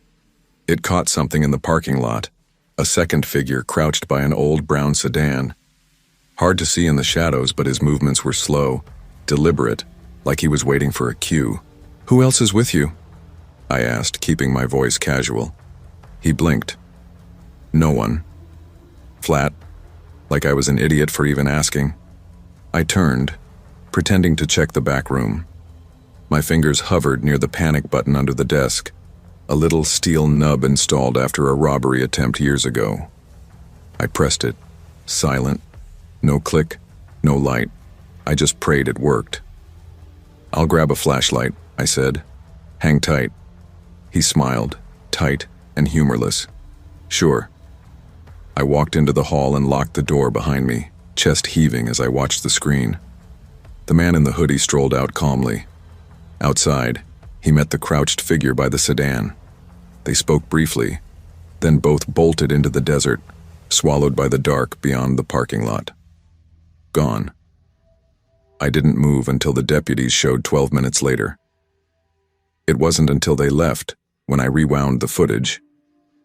It caught something in the parking lot, a second figure crouched by an old brown sedan. Hard to see in the shadows, but his movements were slow, deliberate, like he was waiting for a cue. "Who else is with you?" I asked, keeping my voice casual. He blinked. "No one." Flat, like I was an idiot for even asking. I turned, pretending to check the back room. My fingers hovered near the panic button under the desk, a little steel nub installed after a robbery attempt years ago. I pressed it, silent, no click, no light. I just prayed it worked. "I'll grab a flashlight," I said. "Hang tight." He smiled, tight and humorless. "Sure." I walked into the hall and locked the door behind me, chest heaving as I watched the screen. The man in the hoodie strolled out calmly. Outside, he met the crouched figure by the sedan. They spoke briefly, then both bolted into the desert, swallowed by the dark beyond the parking lot. Gone. I didn't move until the deputies showed 12 minutes later. It wasn't until they left, when I rewound the footage,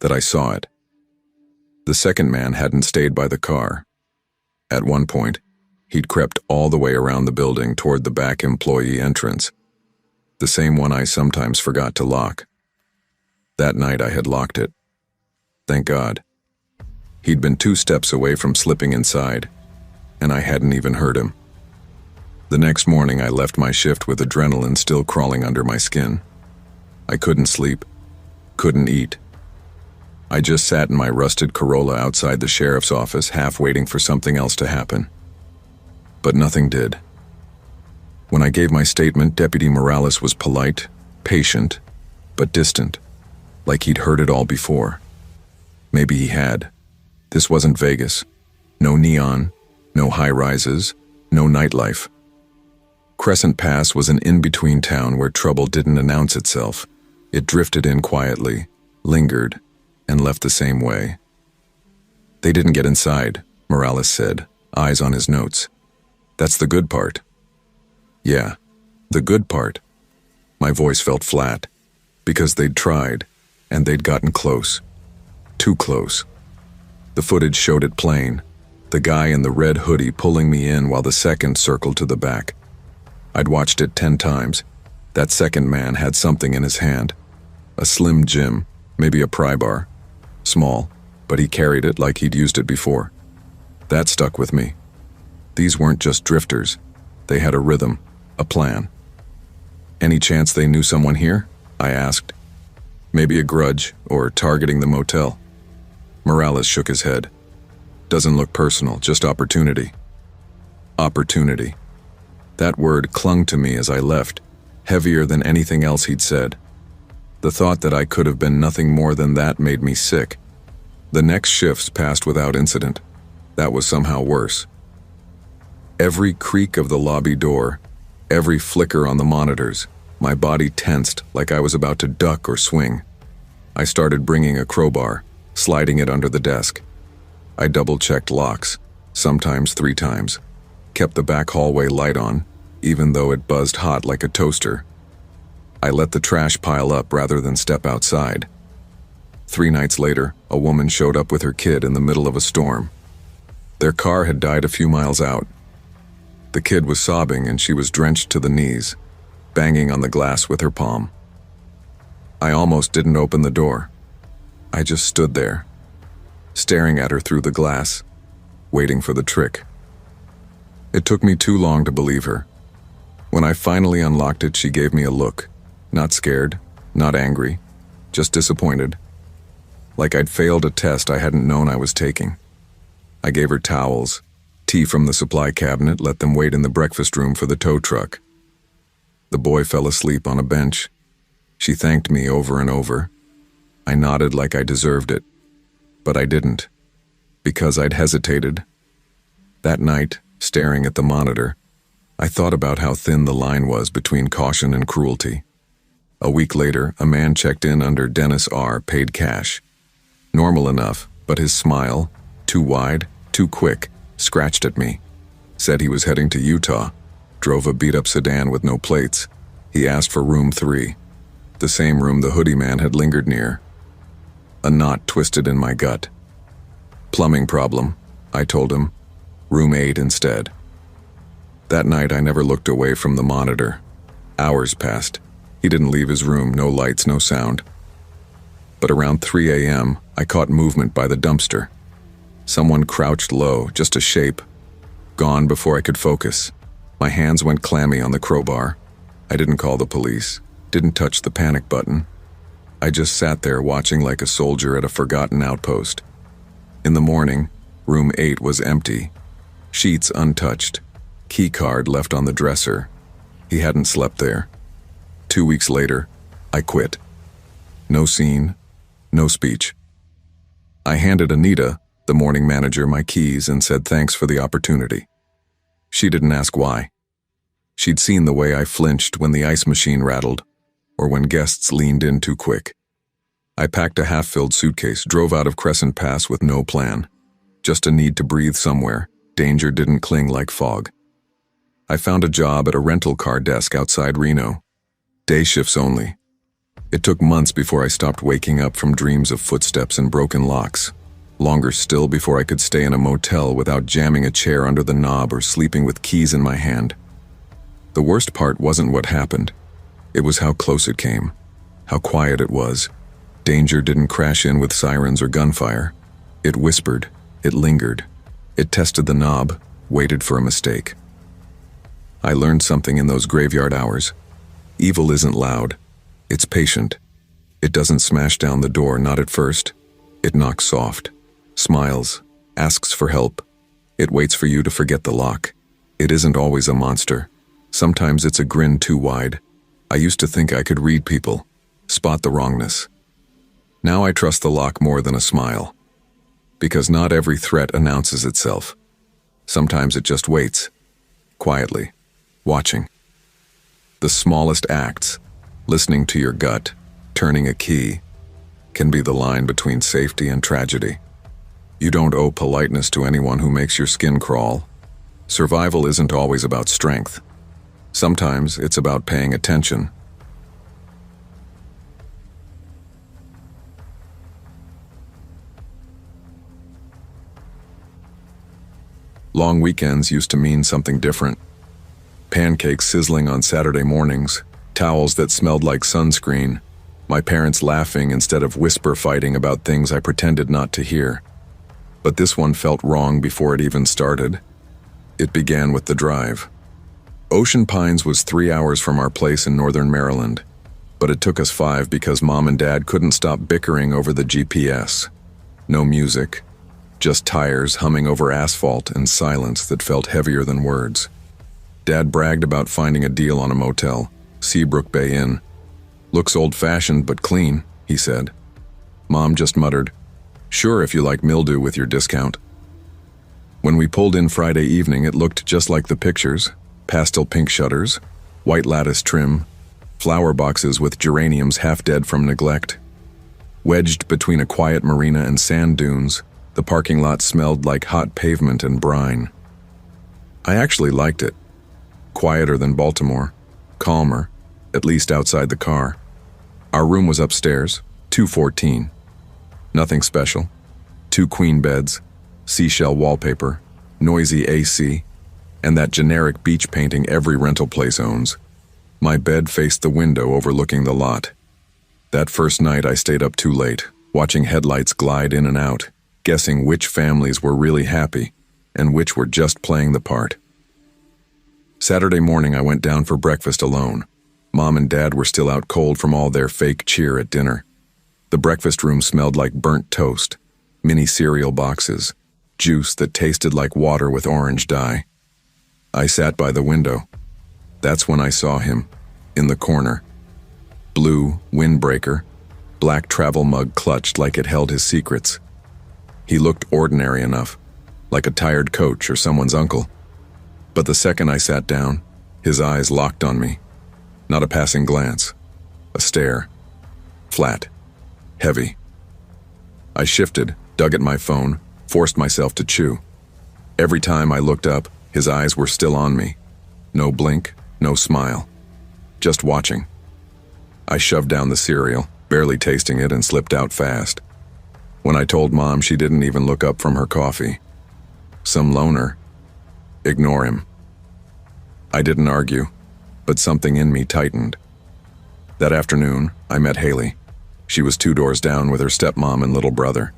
that I saw it. The second man hadn't stayed by the car. At one point, he'd crept all the way around the building toward the back employee entrance, the same one I sometimes forgot to lock. That night I had locked it. Thank God. He'd been 2 steps away from slipping inside, and I hadn't even heard him. The next morning I left my shift with adrenaline still crawling under my skin. I couldn't sleep, couldn't eat. I just sat in my rusted Corolla outside the sheriff's office, half waiting for something else to happen. But nothing did. When I gave my statement, Deputy Morales was polite, patient, but distant, like he'd heard it all before. Maybe he had. This wasn't Vegas. No neon, no high-rises, no nightlife. Crescent Pass was an in-between town where trouble didn't announce itself. It drifted in quietly, lingered, and left the same way. "They didn't get inside," Morales said, eyes on his notes. "That's the good part." Yeah, the good part. My voice felt flat, because they'd tried, and they'd gotten close. Too close. The footage showed it plain, the guy in the red hoodie pulling me in while the second circled to the back. I'd watched it 10 times. That second man had something in his hand. A slim gym, maybe a pry bar. Small, but he carried it like he'd used it before. That stuck with me. These weren't just drifters. They had a rhythm, a plan. "Any chance they knew someone here?" I asked. Maybe a grudge, or targeting the motel. Morales shook his head. Doesn't look personal, just opportunity. Opportunity. That word clung to me as I left, heavier than anything else he'd said. The thought that I could have been nothing more than that made me sick. The next shifts passed without incident. That was somehow worse. Every creak of the lobby door, every flicker on the monitors, my body tensed like I was about to duck or swing. I started bringing a crowbar, sliding it under the desk. I double-checked locks, sometimes 3 times. Kept the back hallway light on, even though it buzzed hot like a toaster. I let the trash pile up rather than step outside. 3 nights later, a woman showed up with her kid in the middle of a storm. Their car had died a few miles out. The kid was sobbing and she was drenched to the knees, banging on the glass with her palm. I almost didn't open the door. I just stood there, staring at her through the glass, waiting for the trick. It took me too long to believe her. When I finally unlocked it, she gave me a look. Not scared, not angry, just disappointed. Like I'd failed a test I hadn't known I was taking. I gave her towels, tea from the supply cabinet, let them wait in the breakfast room for the tow truck. The boy fell asleep on a bench. She thanked me over and over. I nodded like I deserved it, but I didn't, because I'd hesitated. That night, staring at the monitor, I thought about how thin the line was between caution and cruelty. A week later, a man checked in under Dennis R., paid cash. Normal enough, but his smile, too wide, too quick, scratched at me. Said he was heading to Utah, drove a beat-up sedan with no plates. He asked for room 3, the same room the hoodie man had lingered near. A knot twisted in my gut. Plumbing problem, I told him. Room 8 instead. That night I never looked away from the monitor. Hours passed. He didn't leave his room, no lights, no sound. But around 3 a.m., I caught movement by the dumpster. Someone crouched low, just a shape. Gone before I could focus. My hands went clammy on the crowbar. I didn't call the police, didn't touch the panic button. I just sat there watching like a soldier at a forgotten outpost. In the morning, room 8 was empty. Sheets untouched. Key card left on the dresser. He hadn't slept there. 2 weeks later, I quit. No scene, no speech. I handed Anita, the morning manager, my keys and said thanks for the opportunity. She didn't ask why. She'd seen the way I flinched when the ice machine rattled, or when guests leaned in too quick. I packed a half-filled suitcase, drove out of Crescent Pass with no plan. Just a need to breathe somewhere. Danger didn't cling like fog. I found a job at a rental car desk outside Reno. Day shifts only. It took months before I stopped waking up from dreams of footsteps and broken locks. Longer still before I could stay in a motel without jamming a chair under the knob or sleeping with keys in my hand. The worst part wasn't what happened. It was how close it came, how quiet it was. Danger didn't crash in with sirens or gunfire. It whispered, it lingered. It tested the knob, waited for a mistake. I learned something in those graveyard hours. Evil isn't loud. It's patient. It doesn't smash down the door, not at first. It knocks soft, smiles, asks for help. It waits for you to forget the lock. It isn't always a monster. Sometimes it's a grin too wide. I used to think I could read people, spot the wrongness. Now I trust the lock more than a smile. Because not every threat announces itself. Sometimes it just waits, quietly, watching. The smallest acts, listening to your gut, turning a key, can be the line between safety and tragedy. You don't owe politeness to anyone who makes your skin crawl. Survival isn't always about strength. Sometimes it's about paying attention. Long weekends used to mean something different. Pancakes sizzling on Saturday mornings, towels that smelled like sunscreen, my parents laughing instead of whisper fighting about things I pretended not to hear. But this one felt wrong before it even started. It began with the drive. Ocean Pines was 3 hours from our place in northern Maryland. But it took us 5 because Mom and Dad couldn't stop bickering over the GPS. No music, just tires humming over asphalt and silence that felt heavier than words. Dad bragged about finding a deal on a motel, Seabrook Bay Inn. "Looks old-fashioned but clean," he said. Mom just muttered, "Sure, if you like mildew with your discount." When we pulled in Friday evening, it looked just like the pictures: pastel pink shutters, white lattice trim, flower boxes with geraniums half dead from neglect. Wedged between a quiet marina and sand dunes, the parking lot smelled like hot pavement and brine. I actually liked it. Quieter than Baltimore, calmer, at least outside the car. Our room was upstairs, 214. Nothing special. 2 queen beds, seashell wallpaper, noisy AC, and that generic beach painting every rental place owns. My bed faced the window overlooking the lot. That first night I stayed up too late, watching headlights glide in and out, guessing which families were really happy and which were just playing the part. Saturday morning I went down for breakfast alone. Mom and Dad were still out cold from all their fake cheer at dinner. The breakfast room smelled like burnt toast, mini cereal boxes, juice that tasted like water with orange dye. I sat by the window. That's when I saw him, in the corner. Blue windbreaker, black travel mug clutched like it held his secrets. He looked ordinary enough, like a tired coach or someone's uncle. But the second I sat down, his eyes locked on me. Not a passing glance, a stare. Flat, heavy. I shifted, dug at my phone, forced myself to chew. Every time I looked up, his eyes were still on me. No blink, no smile. Just watching. I shoved down the cereal, barely tasting it, and slipped out fast. When I told Mom, she didn't even look up from her coffee. Some loner. Ignore him. I didn't argue, but something in me tightened. That afternoon, I met Haley. She was 2 doors down with her stepmom and little brother.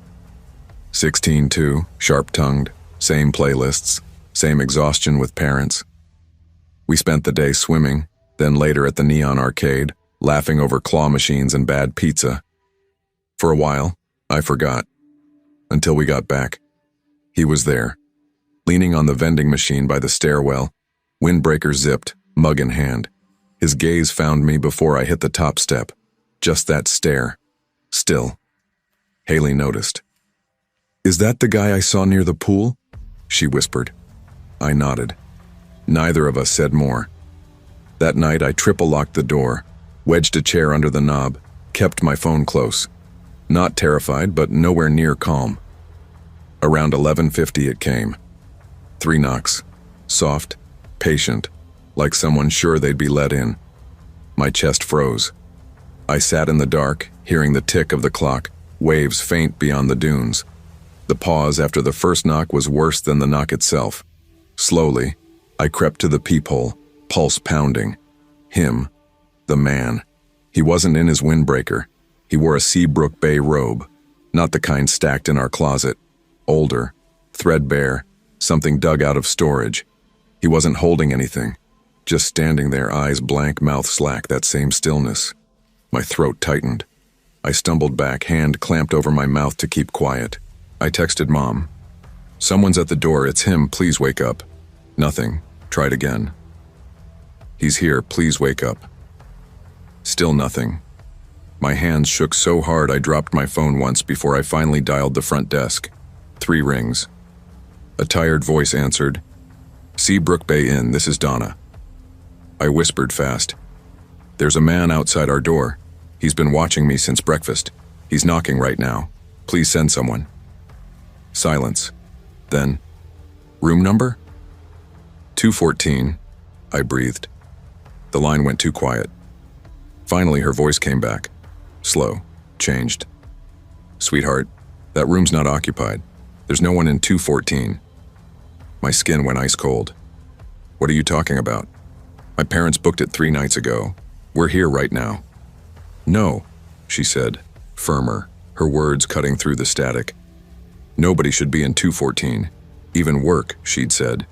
16 too, sharp-tongued, same playlists, same exhaustion with parents. We spent the day swimming, then later at the Neon Arcade, laughing over claw machines and bad pizza. For a while, I forgot. Until we got back. He was there, leaning on the vending machine by the stairwell, windbreaker zipped, mug in hand. His gaze found me before I hit the top step. Just that stare. Still. Haley noticed. "Is that the guy I saw near the pool?" she whispered. I nodded. Neither of us said more. That night I triple-locked the door, wedged a chair under the knob, kept my phone close. Not terrified, but nowhere near calm. Around 11:50 it came. 3 knocks. Soft, patient, like someone sure they'd be let in. My chest froze. I sat in the dark, hearing the tick of the clock, waves faint beyond the dunes. The pause after the first knock was worse than the knock itself. Slowly, I crept to the peephole, pulse pounding. Him. The man. He wasn't in his windbreaker. He wore a Seabrook Bay robe, not the kind stacked in our closet. Older, threadbare, something dug out of storage. He wasn't holding anything, just standing there, eyes blank, mouth slack, that same stillness. My throat tightened. I stumbled back, hand clamped over my mouth to keep quiet. I texted Mom. "Someone's at the door, it's him, please wake up." Nothing. Tried again. "He's here, please wake up." Still nothing. My hands shook so hard I dropped my phone once before I finally dialed the front desk. 3 rings. A tired voice answered. "Seabrook Bay Inn, this is Donna." I whispered fast. "There's a man outside our door. He's been watching me since breakfast. He's knocking right now. Please send someone." Silence. Then, "Room number?" 214, I breathed. The line went too quiet. Finally, her voice came back. Slow. Changed. "Sweetheart, that room's not occupied. There's no one in 214. My skin went ice cold. "What are you talking about? My parents booked it 3 nights ago. We're here right now." "No," she said, firmer, her words cutting through the static. "Nobody should be in 214. Even work," she'd said.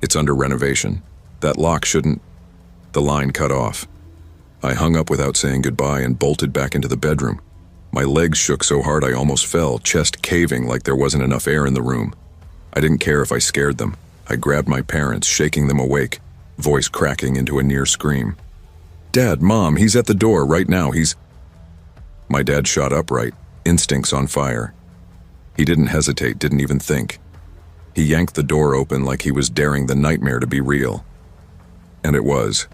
"It's under renovation. That lock shouldn't..." The line cut off. I hung up without saying goodbye and bolted back into the bedroom. My legs shook so hard I almost fell, chest caving like there wasn't enough air in the room. I didn't care if I scared them. I grabbed my parents, shaking them awake, voice cracking into a near scream. "Dad, Mom, he's at the door right now, he's..." My dad shot upright, instincts on fire. He didn't hesitate, didn't even think. He yanked the door open like he was daring the nightmare to be real. And it was.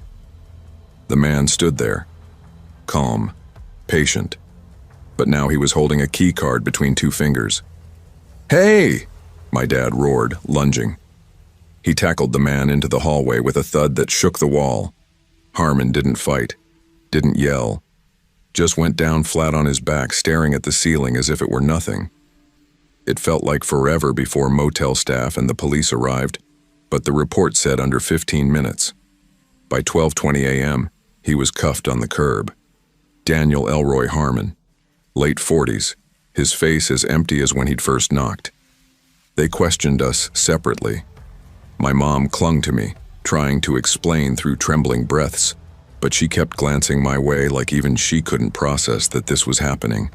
The man stood there, calm, patient, but now he was holding a key card between two fingers. "Hey!" my dad roared, lunging. He tackled the man into the hallway with a thud that shook the wall. Harmon didn't fight, didn't yell, just went down flat on his back, staring at the ceiling as if it were nothing. It felt like forever before motel staff and the police arrived, but the report said under 15 minutes. By 12:20 a.m., he was cuffed on the curb. Daniel Elroy Harmon, late 40s, his face as empty as when he'd first knocked. They questioned us separately. My mom clung to me, trying to explain through trembling breaths, but she kept glancing my way like even she couldn't process that this was happening.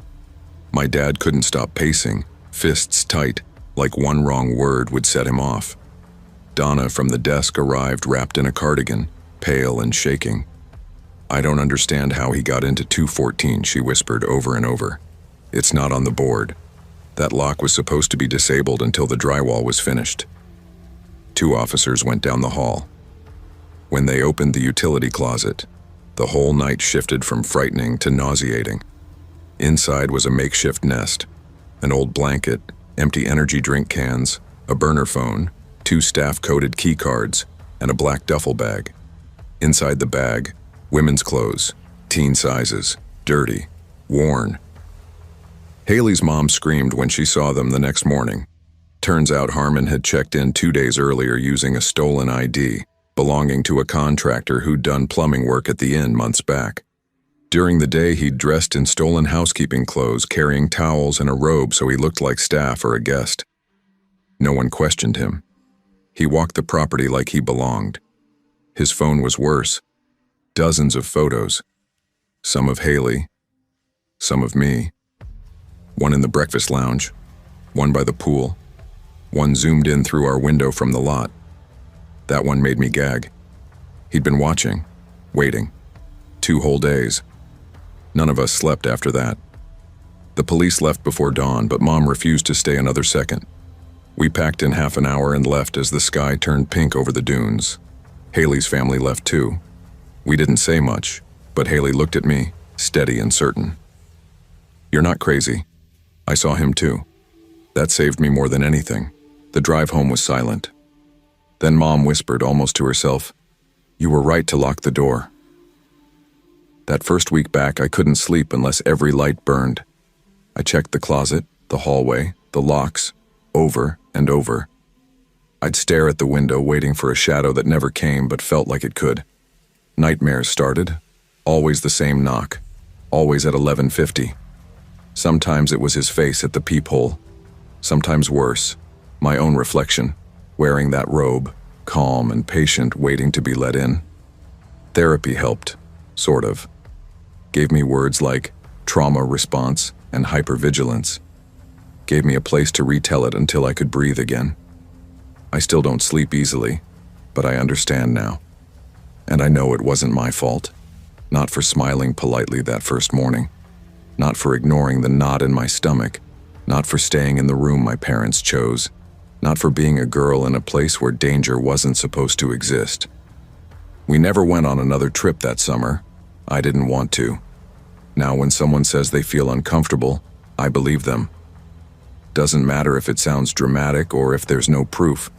My dad couldn't stop pacing, fists tight, like one wrong word would set him off. Donna from the desk arrived wrapped in a cardigan, pale and shaking. "I don't understand how he got into 214, she whispered over and over. "It's not on the board. That lock was supposed to be disabled until the drywall was finished." Two officers went down the hall. When they opened the utility closet, the whole night shifted from frightening to nauseating. Inside was a makeshift nest, an old blanket, empty energy drink cans, a burner phone, 2 staff-coded key cards, and a black duffel bag. Inside the bag, women's clothes, teen sizes, dirty, worn. Haley's mom screamed when she saw them the next morning. Turns out Harmon had checked in 2 days earlier using a stolen ID, belonging to a contractor who'd done plumbing work at the inn months back. During the day, he'd dressed in stolen housekeeping clothes, carrying towels and a robe so he looked like staff or a guest. No one questioned him. He walked the property like he belonged. His phone was worse. Dozens of photos. Some of Haley. Some of me. One in the breakfast lounge. One by the pool. One zoomed in through our window from the lot. That one made me gag. He'd been watching, waiting. 2 whole days. None of us slept after that. The police left before dawn, but Mom refused to stay another second. We packed in half an hour and left as the sky turned pink over the dunes. Haley's family left too. We didn't say much, but Haley looked at me, steady and certain. "You're not crazy. I saw him too." That saved me more than anything. The drive home was silent. Then Mom whispered, almost to herself, "You were right to lock the door." That first week back, I couldn't sleep unless every light burned. I checked the closet, the hallway, the locks, over and over. I'd stare at the window, waiting for a shadow that never came but felt like it could. Nightmares started. Always the same knock. Always at 11:50. Sometimes it was his face at the peephole. Sometimes worse, my own reflection, wearing that robe, calm and patient, waiting to be let in. Therapy helped, sort of. Gave me words like trauma response and hypervigilance. Gave me a place to retell it until I could breathe again. I still don't sleep easily, but I understand now. And I know it wasn't my fault. Not for smiling politely that first morning. Not for ignoring the knot in my stomach. Not for staying in the room my parents chose. Not for being a girl in a place where danger wasn't supposed to exist. We never went on another trip that summer. I didn't want to. Now when someone says they feel uncomfortable, I believe them. Doesn't matter if it sounds dramatic or if there's no proof.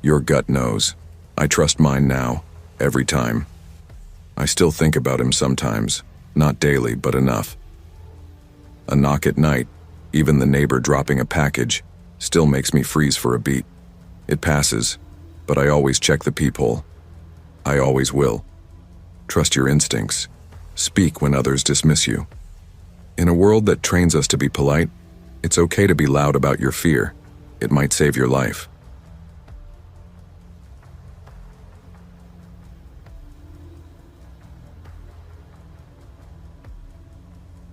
Your gut knows. I trust mine now, every time. I still think about him sometimes, not daily, but enough. A knock at night, even the neighbor dropping a package, still makes me freeze for a beat. It passes, but I always check the peephole. I always will. Trust your instincts. Speak when others dismiss you. In a world that trains us to be polite, it's okay to be loud about your fear. It might save your life.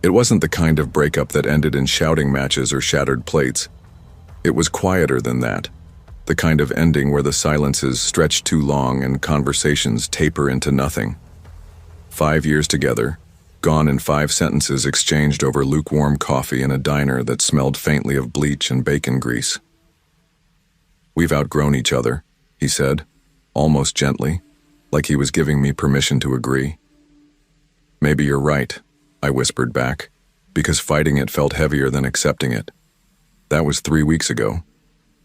It wasn't the kind of breakup that ended in shouting matches or shattered plates. It was quieter than that. The kind of ending where the silences stretch too long and conversations taper into nothing. 5 years together, gone in 5 sentences exchanged over lukewarm coffee in a diner that smelled faintly of bleach and bacon grease. "We've outgrown each other," he said, almost gently, like he was giving me permission to agree. "Maybe you're right," I whispered back, because fighting it felt heavier than accepting it. That was 3 weeks ago.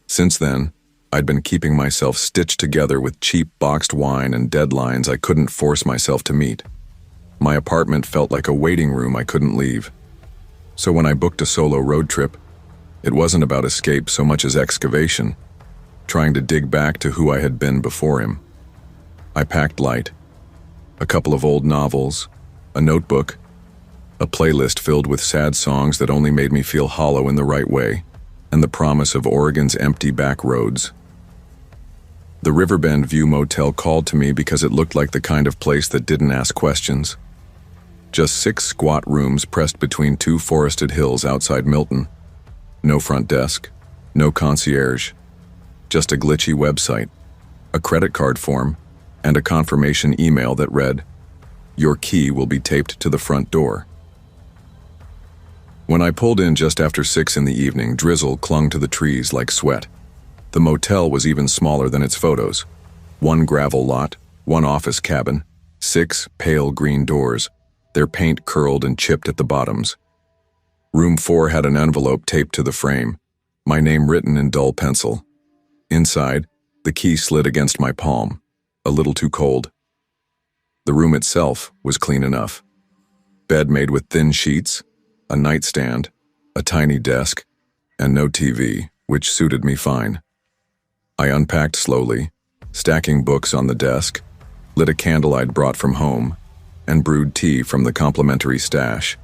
Since then, I'd been keeping myself stitched together with cheap boxed wine and deadlines I couldn't force myself to meet. My apartment felt like a waiting room I couldn't leave. So when I booked a solo road trip, it wasn't about escape so much as excavation, trying to dig back to who I had been before him. I packed light. A couple of old novels, a notebook, a playlist filled with sad songs that only made me feel hollow in the right way, and the promise of Oregon's empty back roads. The Riverbend View Motel called to me because it looked like the kind of place that didn't ask questions. Just 6 squat rooms pressed between 2 forested hills outside Milton. No front desk, no concierge, just a glitchy website, a credit card form, and a confirmation email that read, "Your key will be taped to the front door." When I pulled in just after 6 in the evening, drizzle clung to the trees like sweat. The motel was even smaller than its photos. 1 gravel lot, 1 office cabin, 6 pale green doors, their paint curled and chipped at the bottoms. Room 4 had an envelope taped to the frame, my name written in dull pencil. Inside, the key slid against my palm, a little too cold. The room itself was clean enough. Bed made with thin sheets, a nightstand, a tiny desk, and no TV, which suited me fine. I unpacked slowly, stacking books on the desk, lit a candle I'd brought from home, and brewed tea from the complimentary stash,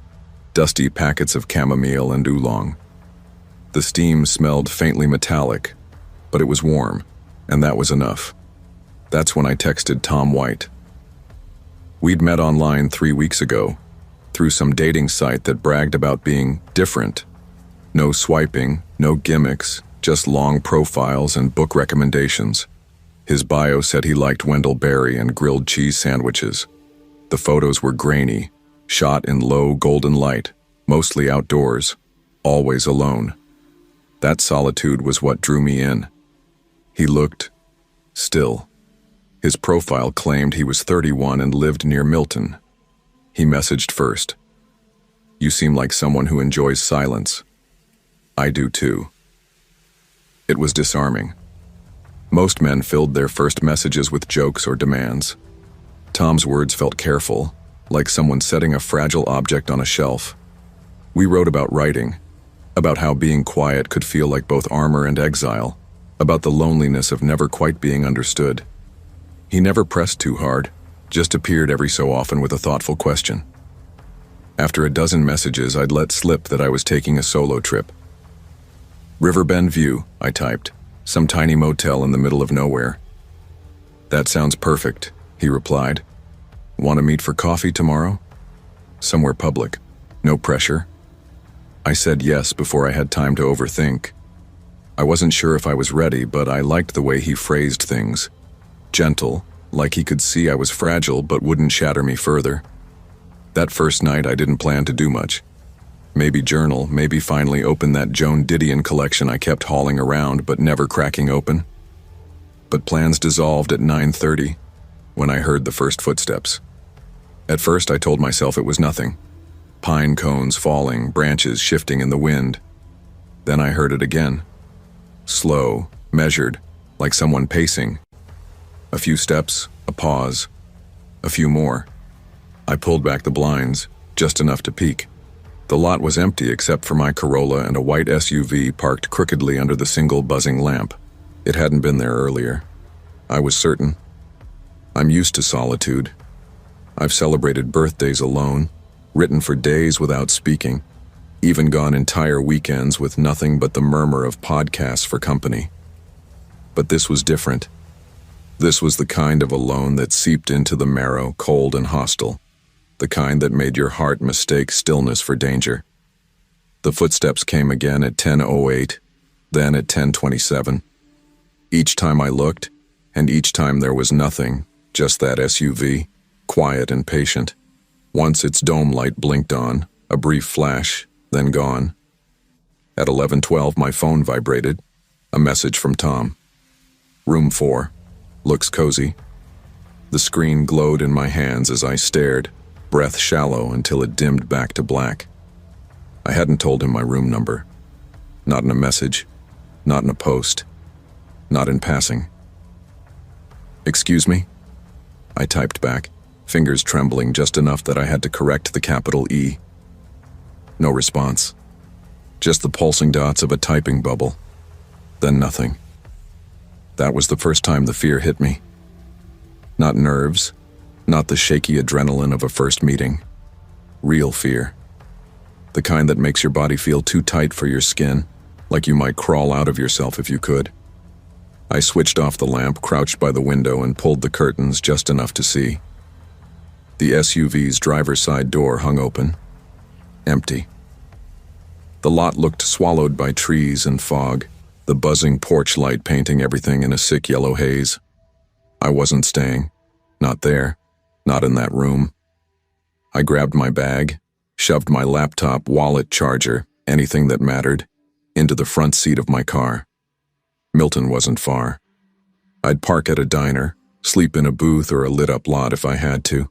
dusty packets of chamomile and oolong. The steam smelled faintly metallic, but it was warm, and that was enough. That's when I texted Tom White. We'd met online 3 weeks ago, through some dating site that bragged about being different. No swiping, no gimmicks, just long profiles and book recommendations. His bio said he liked Wendell Berry and grilled cheese sandwiches. The photos were grainy, shot in low golden light, mostly outdoors, always alone. That solitude was what drew me in. He looked still. His profile claimed he was 31 and lived near Milton. He messaged first. "You seem like someone who enjoys silence." "I do too." It was disarming. Most men filled their first messages with jokes or demands. Tom's words felt careful, like someone setting a fragile object on a shelf. We wrote about writing, about how being quiet could feel like both armor and exile, about the loneliness of never quite being understood. He never pressed too hard, just appeared every so often with a thoughtful question. After a dozen messages, I'd let slip that I was taking a solo trip. "Riverbend View," I typed, "some tiny motel in the middle of nowhere." "That sounds perfect," he replied. "Want to meet for coffee tomorrow?" "Somewhere public. No pressure." I said yes before I had time to overthink. I wasn't sure if I was ready, but I liked the way he phrased things. Gentle, like he could see I was fragile but wouldn't shatter me further. That first night I didn't plan to do much. Maybe journal, maybe finally open that Joan Didion collection I kept hauling around but never cracking open. But plans dissolved at 9:30 when I heard the first footsteps. At first I told myself it was nothing. Pine cones falling, branches shifting in the wind. Then I heard it again. Slow, measured, like someone pacing. A few steps, a pause, a few more. I pulled back the blinds, just enough to peek. The lot was empty except for my Corolla and a white SUV parked crookedly under the single buzzing lamp. It hadn't been there earlier. I was certain. I'm used to solitude. I've celebrated birthdays alone, written for days without speaking, even gone entire weekends with nothing but the murmur of podcasts for company. But this was different. This was the kind of alone that seeped into the marrow, cold and hostile. the kind that made your heart mistake stillness for danger. The footsteps came again at 10:08, then at 10:27. Each time I looked, and each time there was nothing, just that SUV, quiet and patient. Once its dome light blinked on, a brief flash, then gone. At 11:12 my phone vibrated, a message from Tom. Room 4. Looks cozy. The screen glowed in my hands as I stared, breath shallow until it dimmed back to black. I hadn't told him my room number. Not in a message, not in a post, not in passing. "Excuse me?" I typed back, fingers trembling just enough that I had to correct the capital E. No response. Just the pulsing dots of a typing bubble. Then nothing. That was the first time the fear hit me. Not nerves, not the shaky adrenaline of a first meeting. Real fear. The kind that makes your body feel too tight for your skin, like you might crawl out of yourself if you could. I switched off the lamp, crouched by the window, and pulled the curtains just enough to see. The SUV's driver's side door hung open. Empty. The lot looked swallowed by trees and fog, the buzzing porch light painting everything in a sick yellow haze. I wasn't staying. Not there. Not in that room. I grabbed my bag, shoved my laptop, wallet, charger, anything that mattered, into the front seat of my car. Milton wasn't far. I'd park at a diner, sleep in a booth or a lit-up lot if I had to.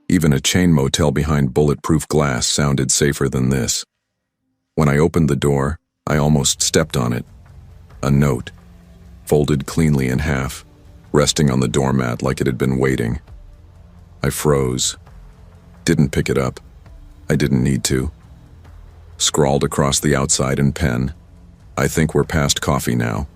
Even a chain motel behind bulletproof glass sounded safer than this. When I opened the door, I almost stepped on it. A note, folded cleanly in half, resting on the doormat like it had been waiting. I froze. Didn't pick it up. I didn't need to. Scrawled across the outside in pen, "I think we're past coffee now."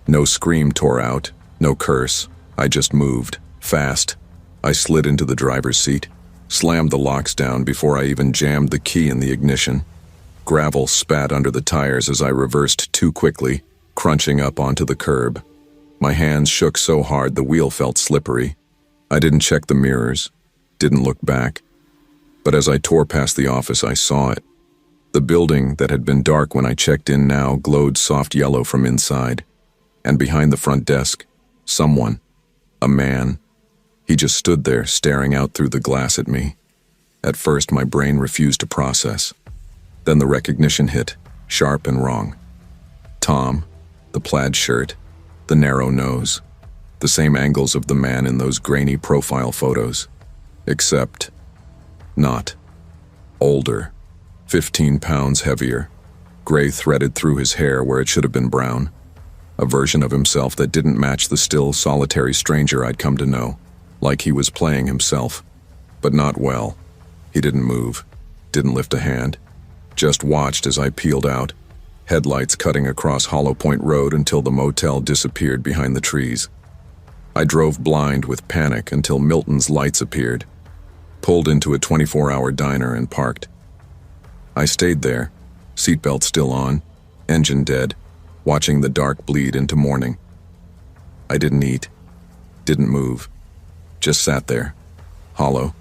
No scream tore out, no curse. I just moved, fast. I slid into the driver's seat, slammed the locks down before I even jammed the key in the ignition. Gravel spat under the tires as I reversed too quickly, crunching up onto the curb. My hands shook so hard the wheel felt slippery. I didn't check the mirrors, didn't look back. But as I tore past the office, I saw it. The building that had been dark when I checked in now glowed soft yellow from inside. And behind the front desk, someone, a man. He just stood there staring out through the glass at me. At first, my brain refused to process. Then the recognition hit, sharp and wrong. Tom, the plaid shirt, the narrow nose, the same angles of the man in those grainy profile photos. Except, not. Older, 15 pounds heavier, gray threaded through his hair where it should have been brown. A version of himself that didn't match the still, solitary stranger I'd come to know, like he was playing himself. But not well. He didn't move, didn't lift a hand, just watched as I peeled out, headlights cutting across Hollow Point Road until the motel disappeared behind the trees. I drove blind with panic until Milton's lights appeared, pulled into a 24-hour diner and parked. I stayed there, seatbelt still on, engine dead, watching the dark bleed into morning. I didn't eat, didn't move, just sat there, hollow,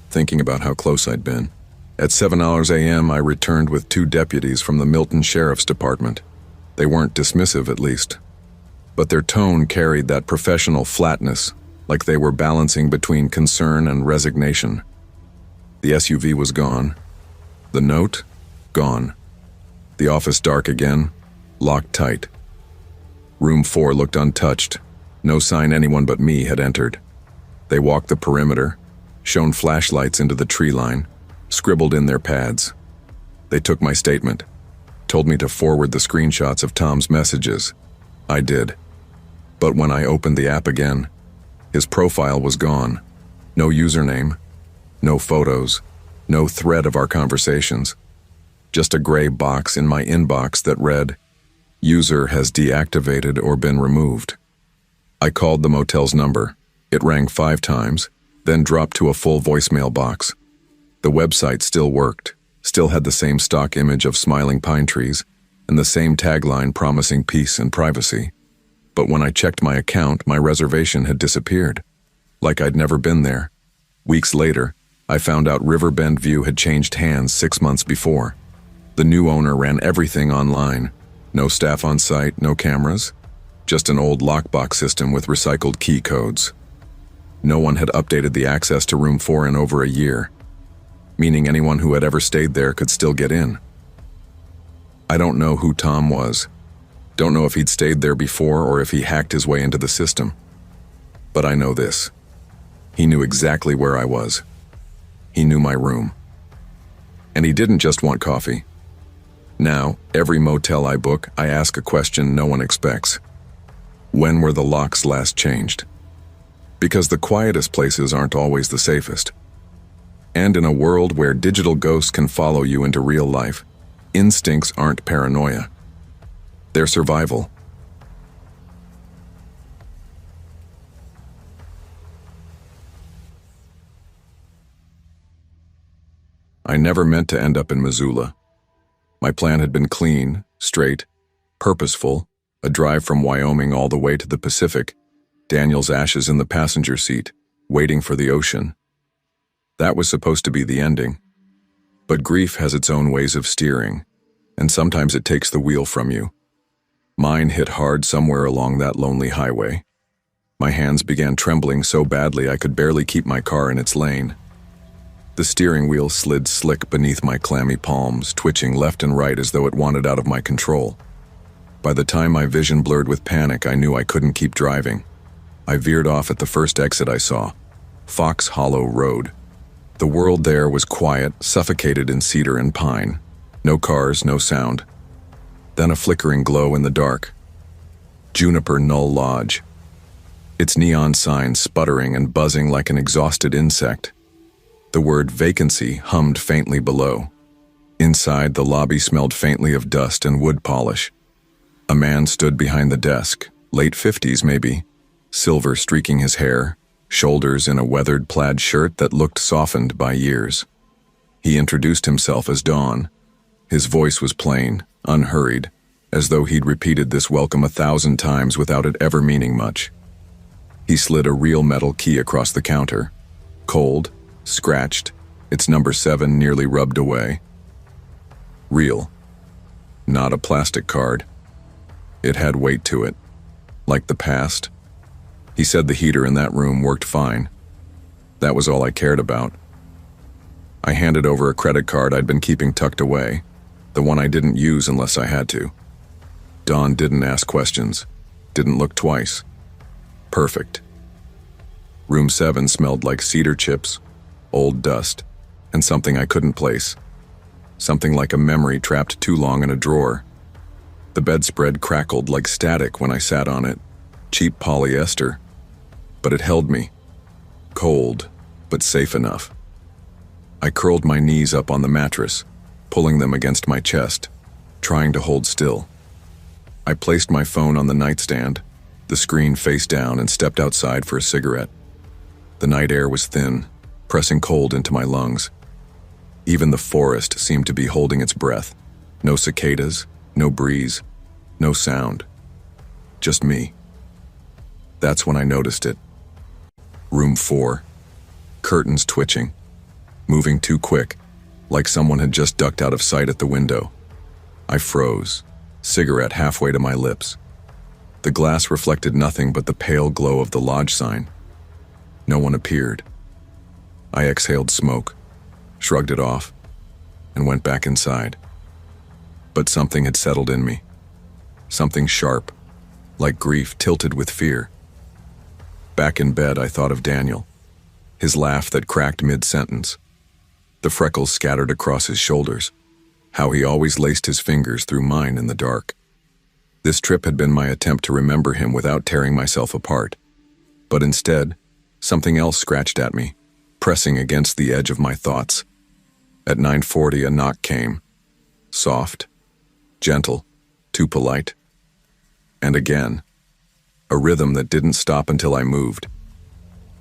thinking about how close I'd been. At 7 a.m., I returned with 2 deputies from the Milton Sheriff's Department. They weren't dismissive, at least, but their tone carried that professional flatness, like they were balancing between concern and resignation. The SUV was gone. The note? Gone. The office dark again, locked tight. Room 4 looked untouched. No sign anyone but me had entered. They walked the perimeter, shone flashlights into the tree line, scribbled in their pads. They took my statement, told me to forward the screenshots of Tom's messages. I did. But when I opened the app again, his profile was gone. No username, no photos, no thread of our conversations. Just a gray box in my inbox that read, "User has deactivated or been removed." I called the motel's number. It rang 5 times, then dropped to a full voicemail box. The website still worked, still had the same stock image of smiling pine trees, and the same tagline promising peace and privacy. But when I checked my account, my reservation had disappeared. Like I'd never been there. Weeks later, I found out Riverbend View had changed hands 6 months before. The new owner ran everything online. No staff on site, no cameras. Just an old lockbox system with recycled key codes. No one had updated the access to room 4 in over a year, meaning anyone who had ever stayed there could still get in. I don't know who Tom was. Don't know if he'd stayed there before or if he hacked his way into the system. But I know this. He knew exactly where I was. He knew my room. And he didn't just want coffee. Now, every motel I book, I ask a question no one expects. When were the locks last changed? Because the quietest places aren't always the safest. And in a world where digital ghosts can follow you into real life, instincts aren't paranoia. They're survival. I never meant to end up in Missoula. My plan had been clean, straight, purposeful, a drive from Wyoming all the way to the Pacific, Daniel's ashes in the passenger seat, waiting for the ocean. That was supposed to be the ending. But grief has its own ways of steering, and sometimes it takes the wheel from you. Mine hit hard somewhere along that lonely highway. My hands began trembling so badly I could barely keep my car in its lane. The steering wheel slid slick beneath my clammy palms, twitching left and right as though it wanted out of my control. By the time my vision blurred with panic, I knew I couldn't keep driving. I veered off at the first exit I saw, Fox Hollow Road. The world there was quiet, suffocated in cedar and pine. No cars, no sound. Then a flickering glow in the dark. Juniper Knoll Lodge. Its neon sign sputtering and buzzing like an exhausted insect. The word vacancy hummed faintly below. Inside, the lobby smelled faintly of dust and wood polish. A man stood behind the desk, late 50s maybe, silver streaking his hair, shoulders in a weathered plaid shirt that looked softened by years. He introduced himself as Dawn. His voice was plain, unhurried, as though he'd repeated this welcome 1,000 times without it ever meaning much. He slid a real metal key across the counter. Cold, scratched, its number 7 nearly rubbed away. Real. Not a plastic card. It had weight to it, like the past. He said the heater in that room worked fine. That was all I cared about. I handed over a credit card I'd been keeping tucked away, the one I didn't use unless I had to. Dawn didn't ask questions, didn't look twice. Perfect. Room 7 smelled like cedar chips, old dust, and something I couldn't place. Something like a memory trapped too long in a drawer. The bedspread crackled like static when I sat on it. Cheap polyester. But it held me. Cold, but safe enough. I curled my knees up on the mattress, pulling them against my chest, trying to hold still. I placed my phone on the nightstand, the screen face down, and stepped outside for a cigarette. The night air was thin, pressing cold into my lungs. Even the forest seemed to be holding its breath. No cicadas, no breeze, no sound. Just me. That's when I noticed it. Room 4. Curtains twitching. Moving too quick, like someone had just ducked out of sight at the window. I froze, cigarette halfway to my lips. The glass reflected nothing but the pale glow of the lodge sign. No one appeared. I exhaled smoke, shrugged it off, and went back inside. But something had settled in me. Something sharp, like grief tilted with fear. Back in bed, I thought of Daniel, his laugh that cracked mid-sentence, the freckles scattered across his shoulders, how he always laced his fingers through mine in the dark. This trip had been my attempt to remember him without tearing myself apart. But instead, something else scratched at me, pressing against the edge of my thoughts. At 9:40, a knock came. Soft, gentle, too polite. And again, a rhythm that didn't stop until I moved.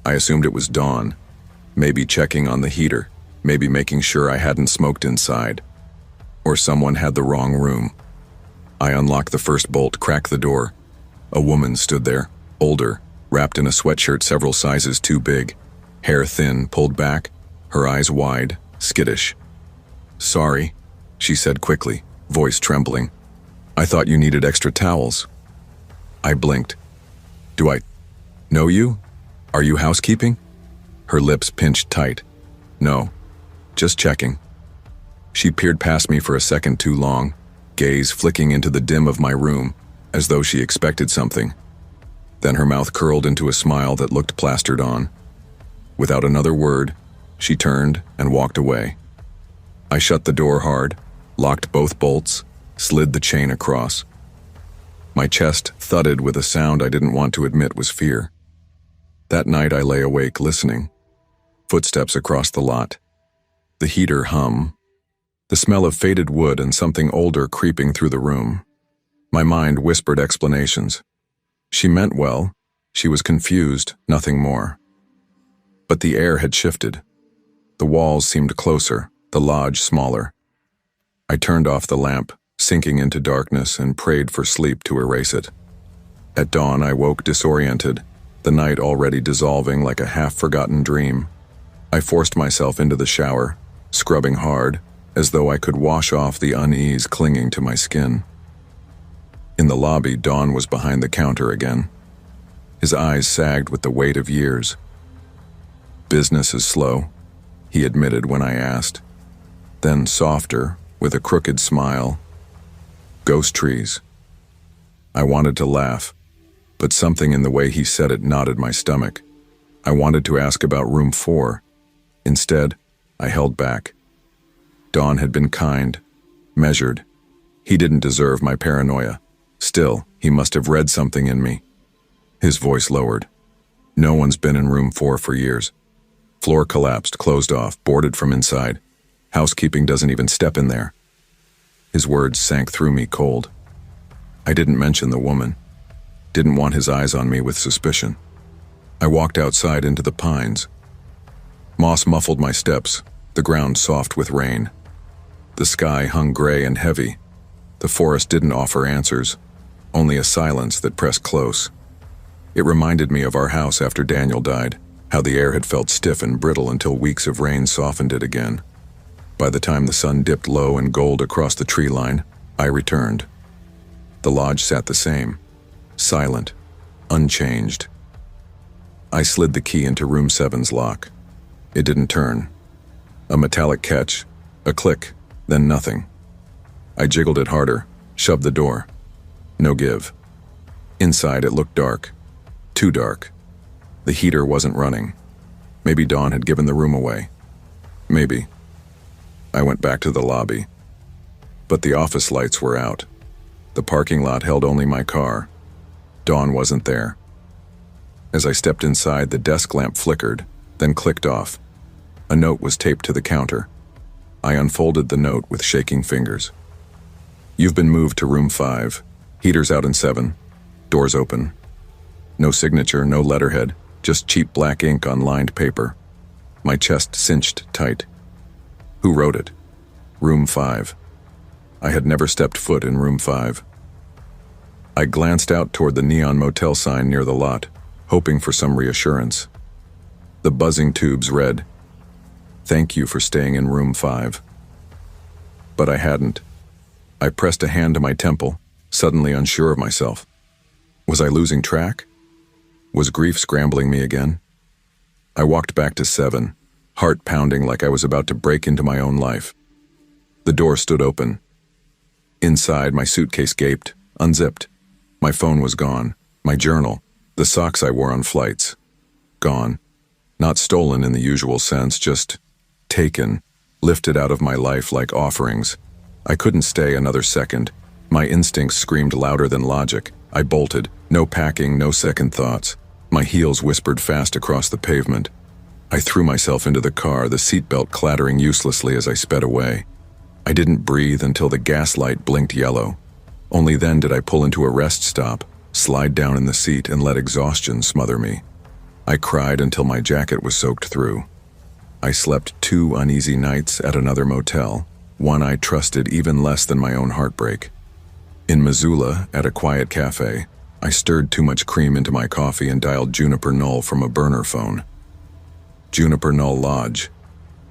I assumed it was Dawn, maybe checking on the heater, maybe making sure I hadn't smoked inside. Or someone had the wrong room. I unlocked the first bolt, cracked the door. A woman stood there, older, wrapped in a sweatshirt several sizes too big, hair thin, pulled back, her eyes wide, skittish. "Sorry," she said quickly, voice trembling. "I thought you needed extra towels." I blinked. "Do I know you? Are you housekeeping?" Her lips pinched tight. "No, just checking." She peered past me for a second too long, gaze flicking into the dim of my room, as though she expected something. Then her mouth curled into a smile that looked plastered on. Without another word, she turned and walked away. I shut the door hard, locked both bolts, slid the chain across. My chest thudded with a sound I didn't want to admit was fear. That night I lay awake listening. Footsteps across the lot. The heater hum. The smell of faded wood and something older creeping through the room. My mind whispered explanations. She meant well. She was confused, nothing more. But the air had shifted. The walls seemed closer, the lodge smaller. I turned off the lamp, sinking into darkness, and prayed for sleep to erase it. At dawn I woke disoriented, the night already dissolving like a half-forgotten dream. I forced myself into the shower, scrubbing hard, as though I could wash off the unease clinging to my skin. In the lobby, Don was behind the counter again. His eyes sagged with the weight of years. "Business is slow," he admitted when I asked. Then softer, with a crooked smile, "Ghost trees." I wanted to laugh, but something in the way he said it knotted my stomach. I wanted to ask about room 4. Instead, I held back. Don had been kind, measured. He didn't deserve my paranoia. Still, he must have read something in me. His voice lowered. "No one's been in room 4 for years. Floor collapsed, closed off, boarded from inside. Housekeeping doesn't even step in there." His words sank through me cold. I didn't mention the woman. Didn't want his eyes on me with suspicion. I walked outside into the pines. Moss muffled my steps, the ground soft with rain. The sky hung gray and heavy. The forest didn't offer answers, only a silence that pressed close. It reminded me of our house after Daniel died, how the air had felt stiff and brittle until weeks of rain softened it again. By the time the sun dipped low and gold across the tree line, I returned. The lodge sat the same, silent, unchanged. I slid the key into room 7's lock. It didn't turn. A metallic catch, a click, then nothing. I jiggled it harder, shoved the door. No give. Inside it looked dark. Too dark. The heater wasn't running. Maybe Dawn had given the room away. Maybe. I went back to the lobby. But the office lights were out. The parking lot held only my car. Dawn wasn't there. As I stepped inside, the desk lamp flickered, then clicked off. A note was taped to the counter. I unfolded the note with shaking fingers. "You've been moved to room 5. Heater's out in 7. Doors open." No signature, no letterhead, just cheap black ink on lined paper. My chest cinched tight. Who wrote it? Room 5. I had never stepped foot in room 5. I glanced out toward the neon motel sign near the lot, hoping for some reassurance. The buzzing tubes read, "Thank you for staying in room 5. But I hadn't. I pressed a hand to my temple, suddenly unsure of myself. Was I losing track? Was grief scrambling me again? I walked back to 7, heart pounding like I was about to break into my own life. The door stood open. Inside, my suitcase gaped, unzipped. My phone was gone, my journal, the socks I wore on flights. Gone. Not stolen in the usual sense, just taken, lifted out of my life like offerings. I couldn't stay another second. My instincts screamed louder than logic. I bolted, no packing, no second thoughts. My heels whispered fast across the pavement. I threw myself into the car, the seatbelt clattering uselessly as I sped away. I didn't breathe until the gas light blinked yellow. Only then did I pull into a rest stop, slide down in the seat, and let exhaustion smother me. I cried until my jacket was soaked through. I slept 2 uneasy nights at another motel, one I trusted even less than my own heartbreak. In Missoula, at a quiet cafe, I stirred too much cream into my coffee and dialed Juniper Knoll from a burner phone. Juniper Knoll Lodge.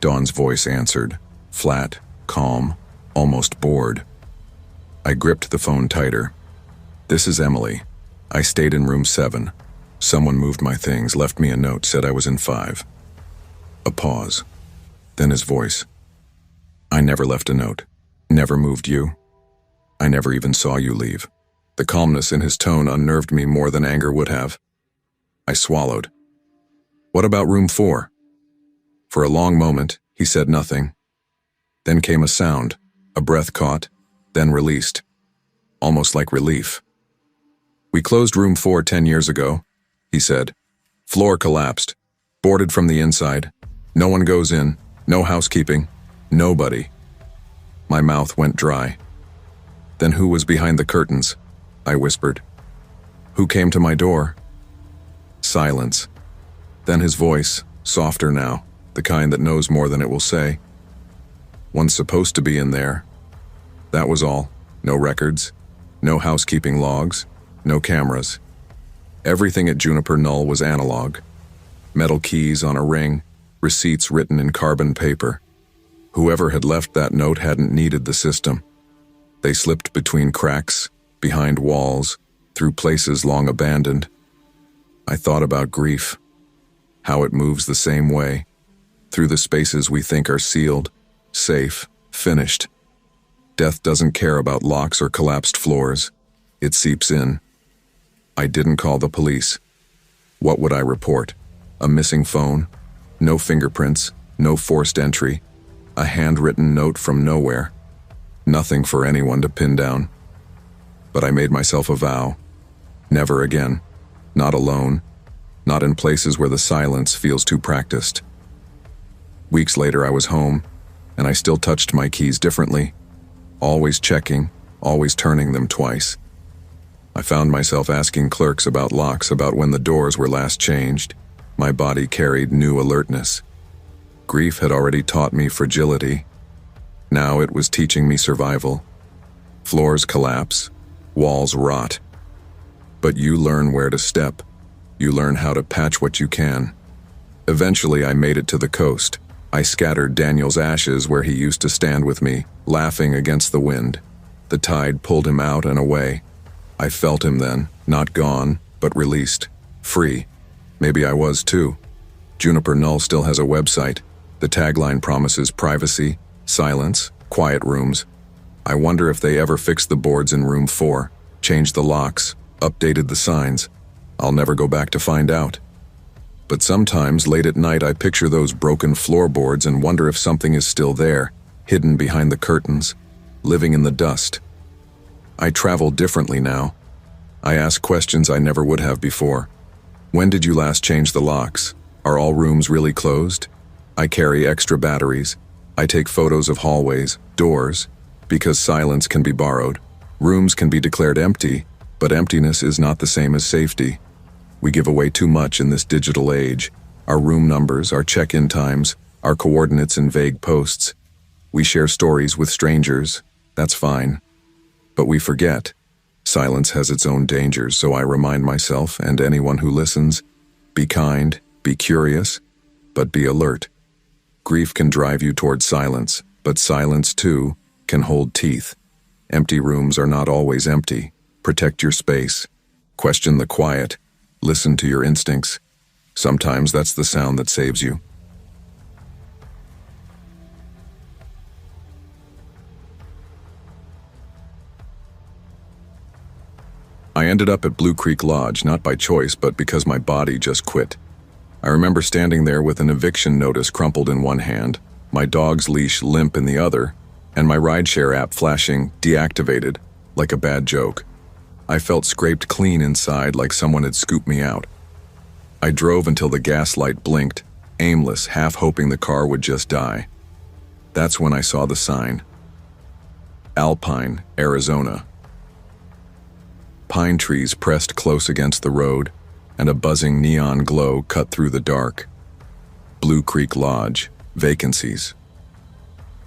Dawn's voice answered, flat, calm, almost bored. I gripped the phone tighter. "This is Emily. I stayed in room 7. Someone moved my things, left me a note, said I was in 5. A pause. Then his voice. "I never left a note. Never moved you. I never even saw you leave." The calmness in his tone unnerved me more than anger would have. I swallowed. "What about room 4? For a long moment, he said nothing. Then came a sound, a breath caught, then released. Almost like relief. "We closed room 4 10 years ago," he said. "Floor collapsed. Boarded from the inside. No one goes in. No housekeeping. Nobody." My mouth went dry. "Then who was behind the curtains?" I whispered. "Who came to my door?" Silence. Then his voice, softer now, the kind that knows more than it will say. "One's supposed to be in there." That was all. No records. No housekeeping logs. No cameras. Everything at Juniper Knoll was analog. Metal keys on a ring, receipts written in carbon paper. Whoever had left that note hadn't needed the system. They slipped between cracks, behind walls, through places long abandoned. I thought about grief, how it moves the same way, through the spaces we think are sealed, safe, finished. Death doesn't care about locks or collapsed floors. It seeps in. I didn't call the police. What would I report? A missing phone? No fingerprints, no forced entry, a handwritten note from nowhere. Nothing for anyone to pin down. But I made myself a vow. Never again. Not alone. Not in places where the silence feels too practiced. Weeks later I was home, and I still touched my keys differently. Always checking, always turning them twice. I found myself asking clerks about locks, about when the doors were last changed. My body carried new alertness. Grief had already taught me fragility. Now it was teaching me survival. Floors collapse, walls rot. But you learn where to step. You learn how to patch what you can. Eventually I made it to the coast. I scattered Daniel's ashes where he used to stand with me, laughing against the wind. The tide pulled him out and away. I felt him then, not gone, but released, free. Maybe I was too. Juniper Knoll still has a website. The tagline promises privacy, silence, quiet rooms. I wonder if they ever fixed the boards in room 4, changed the locks, updated the signs. I'll never go back to find out. But sometimes, late at night, I picture those broken floorboards and wonder if something is still there, hidden behind the curtains, living in the dust. I travel differently now. I ask questions I never would have before. When did you last change the locks? Are all rooms really closed? I carry extra batteries. I take photos of hallways, doors, because silence can be borrowed. Rooms can be declared empty, but emptiness is not the same as safety. We give away too much in this digital age. Our room numbers, our check-in times, our coordinates in vague posts. We share stories with strangers. That's fine. But we forget. Silence has its own dangers, so I remind myself and anyone who listens, be kind, be curious, but be alert. Grief can drive you toward silence, but silence, too, can hold teeth. Empty rooms are not always empty. Protect your space. Question the quiet. Listen to your instincts. Sometimes that's the sound that saves you. I ended up at Blue Creek Lodge, not by choice, but because my body just quit. I remember standing there with an eviction notice crumpled in one hand, my dog's leash limp in the other, and my rideshare app flashing deactivated, like a bad joke. I felt scraped clean inside, like someone had scooped me out. I drove until the gas light blinked, aimless, half hoping the car would just die. That's when I saw the sign. Alpine, Arizona. Pine trees pressed close against the road, and a buzzing neon glow cut through the dark. Blue Creek Lodge, vacancies.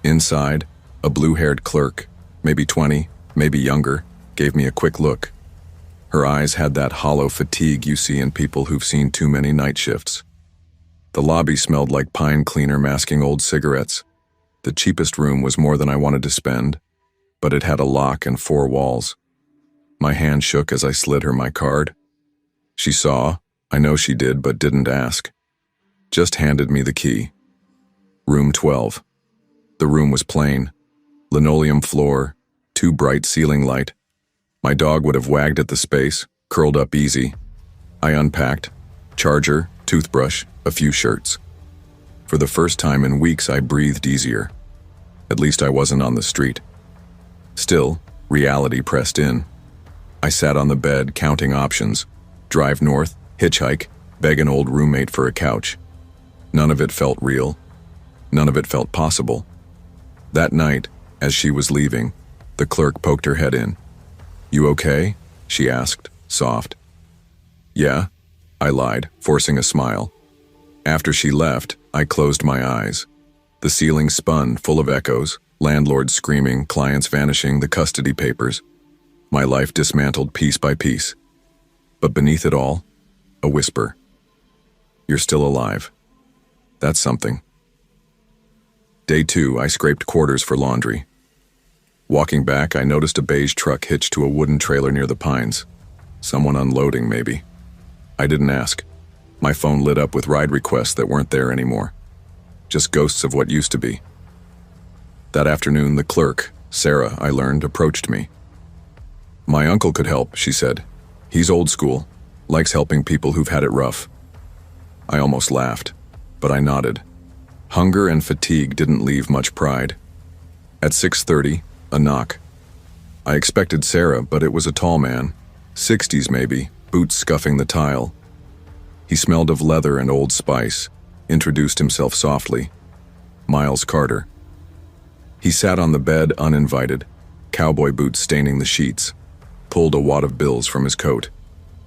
Inside, a blue-haired clerk, maybe 20, maybe younger, gave me a quick look. Her eyes had that hollow fatigue you see in people who've seen too many night shifts. The lobby smelled like pine cleaner masking old cigarettes. The cheapest room was more than I wanted to spend, but it had a lock and 4 walls. My hand shook as I slid her my card. She saw, I know she did, but didn't ask. Just handed me the key. Room 12. The room was plain. Linoleum floor, 2 bright ceiling light. My dog would have wagged at the space, curled up easy. I unpacked. Charger, toothbrush, a few shirts. For the first time in weeks, I breathed easier. At least I wasn't on the street. Still, reality pressed in. I sat on the bed, counting options. Drive north, hitchhike, beg an old roommate for a couch. None of it felt real. None of it felt possible. That night, as she was leaving, the clerk poked her head in. "You okay?" she asked, soft. "Yeah," I lied, forcing a smile. After she left, I closed my eyes. The ceiling spun, full of echoes, landlords screaming, clients vanishing, the custody papers. My life dismantled piece by piece. But beneath it all, a whisper. "You're still alive. That's something." Day 2, I scraped quarters for laundry. Walking back, I noticed a beige truck hitched to a wooden trailer near the pines. Someone unloading, maybe. I didn't ask. My phone lit up with ride requests that weren't there anymore. Just ghosts of what used to be. That afternoon, the clerk, Sarah, I learned, approached me. "My uncle could help," she said. "He's old school, likes helping people who've had it rough." I almost laughed, but I nodded. Hunger and fatigue didn't leave much pride. At 6:30, a knock. I expected Sarah, but it was a tall man, 60s maybe, boots scuffing the tile. He smelled of leather and old spice, introduced himself softly. Miles Carter. He sat on the bed uninvited, cowboy boots staining the sheets, pulled a wad of bills from his coat.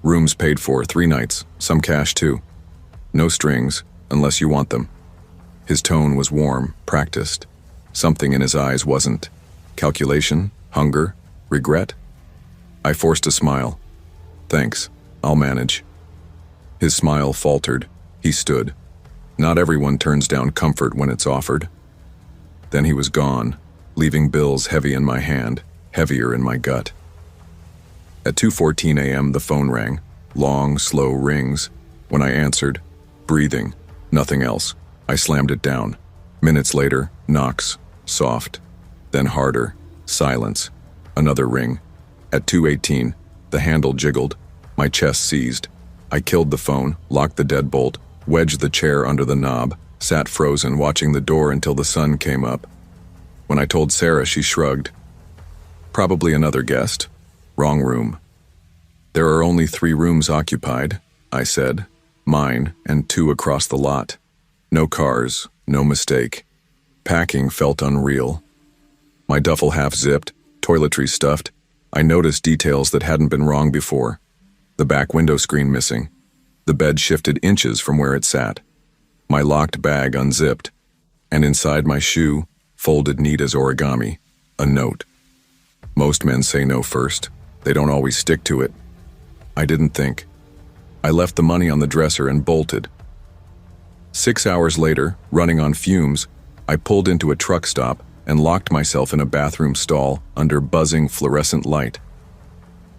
Rooms paid for, 3 nights, some cash too. No strings, unless you want them. His tone was warm, practiced. Something in his eyes wasn't. Calculation, hunger, regret? I forced a smile. "Thanks, I'll manage." His smile faltered. He stood. Not everyone turns down comfort when it's offered. Then he was gone, leaving bills heavy in my hand, heavier in my gut. At 2:14 a.m. the phone rang. Long, slow rings. When I answered, breathing, nothing else. I slammed it down. Minutes later, knocks, soft. Then harder, silence. Another ring. At 2:18, the handle jiggled. My chest seized. I killed the phone, locked the deadbolt, wedged the chair under the knob, sat frozen watching the door until the sun came up. When I told Sarah, she shrugged. "Probably another guest. Wrong room." "There are only 3 rooms occupied," I said. "Mine and 2 across the lot. No cars, no mistake." Packing felt unreal. My duffel half zipped, toiletries stuffed. I noticed details that hadn't been wrong before. The back window screen missing. The bed shifted inches from where it sat. My locked bag unzipped. And inside my shoe, folded neat as origami, a note. Most men say no first. They don't always stick to it. I didn't think. I left the money on the dresser and bolted. 6 hours later, running on fumes, I pulled into a truck stop and locked myself in a bathroom stall under buzzing fluorescent light.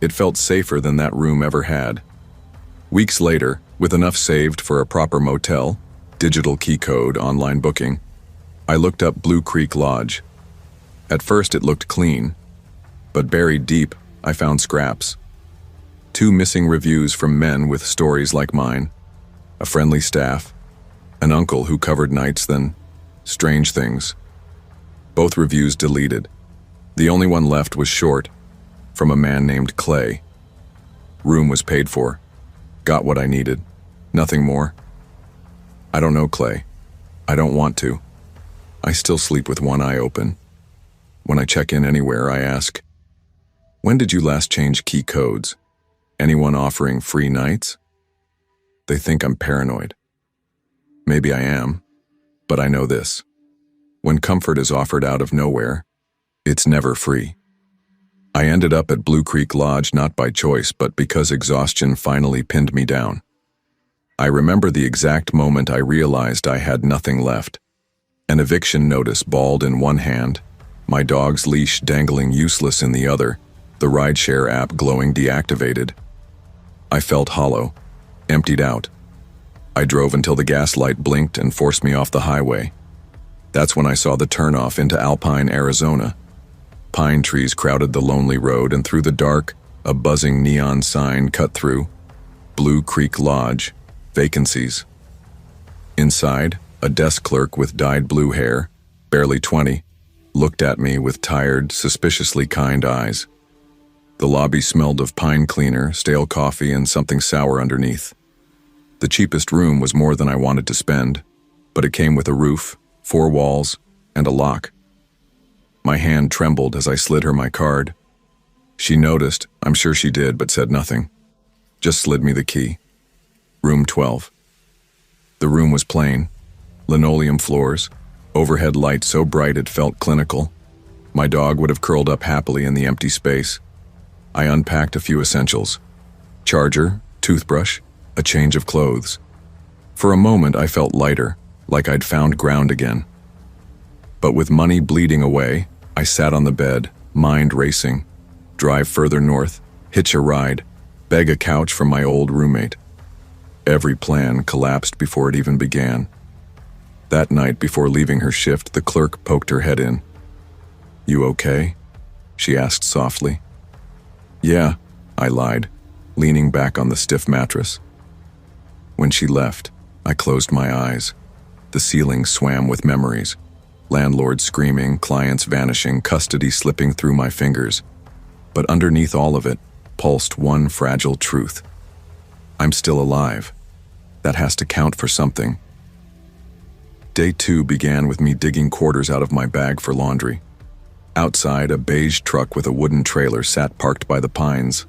It felt safer than that room ever had. Weeks later, with enough saved for a proper motel, digital key code, online booking, I looked up Blue Creek Lodge. At first it looked clean, but buried deep, I found scraps. 2 missing reviews from men with stories like mine, a friendly staff, an uncle who covered nights, then strange things. Both reviews deleted. The only one left was short, from a man named Clay. Room was paid for. Got what I needed. Nothing more. I don't know Clay. I don't want to. I still sleep with one eye open. When I check in anywhere, I ask, "When did you last change key codes? Anyone offering free nights?" They think I'm paranoid. Maybe I am, but I know this. When comfort is offered out of nowhere, it's never free. I ended up at Blue Creek Lodge not by choice, but because exhaustion finally pinned me down. I remember the exact moment I realized I had nothing left. An eviction notice balled in one hand, my dog's leash dangling useless in the other, the rideshare app glowing deactivated. I felt hollow, emptied out. I drove until the gas light blinked and forced me off the highway. That's when I saw the turnoff into Alpine, Arizona. Pine trees crowded the lonely road, and through the dark, a buzzing neon sign cut through. Blue Creek Lodge, vacancies. Inside, a desk clerk with dyed blue hair, barely 20, looked at me with tired, suspiciously kind eyes. The lobby smelled of pine cleaner, stale coffee, and something sour underneath. The cheapest room was more than I wanted to spend, but it came with a roof, 4 walls, and a lock. My hand trembled as I slid her my card. She noticed, I'm sure she did, but said nothing. Just slid me the key. Room 12. The room was plain. Linoleum floors, overhead light so bright it felt clinical. My dog would have curled up happily in the empty space. I unpacked a few essentials. Charger, toothbrush, a change of clothes. For a moment I felt lighter, like I'd found ground again. But with money bleeding away, I sat on the bed, mind racing. Drive further north, hitch a ride, beg a couch from my old roommate. Every plan collapsed before it even began. That night before leaving her shift, the clerk poked her head in. "You okay?" she asked softly. "Yeah," I lied, leaning back on the stiff mattress. When she left, I closed my eyes. The ceiling swam with memories. Landlord screaming, clients vanishing, custody slipping through my fingers. But underneath all of it, pulsed one fragile truth. I'm still alive. That has to count for something. Day 2 began with me digging quarters out of my bag for laundry. Outside, a beige truck with a wooden trailer sat parked by the pines.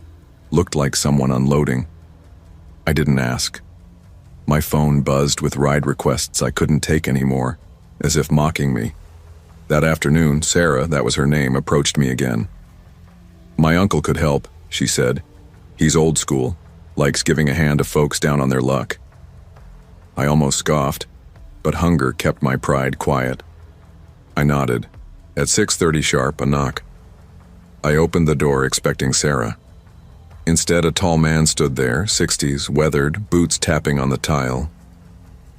Looked like someone unloading. I didn't ask. My phone buzzed with ride requests I couldn't take anymore, as if mocking me. That afternoon, Sarah, that was her name, approached me again. "My uncle could help," she said. "He's old school, likes giving a hand to folks down on their luck." I almost scoffed, but hunger kept my pride quiet. I nodded. At 6:30 sharp, a knock. I opened the door expecting Sarah. Instead, a tall man stood there, 60s, weathered, boots tapping on the tile.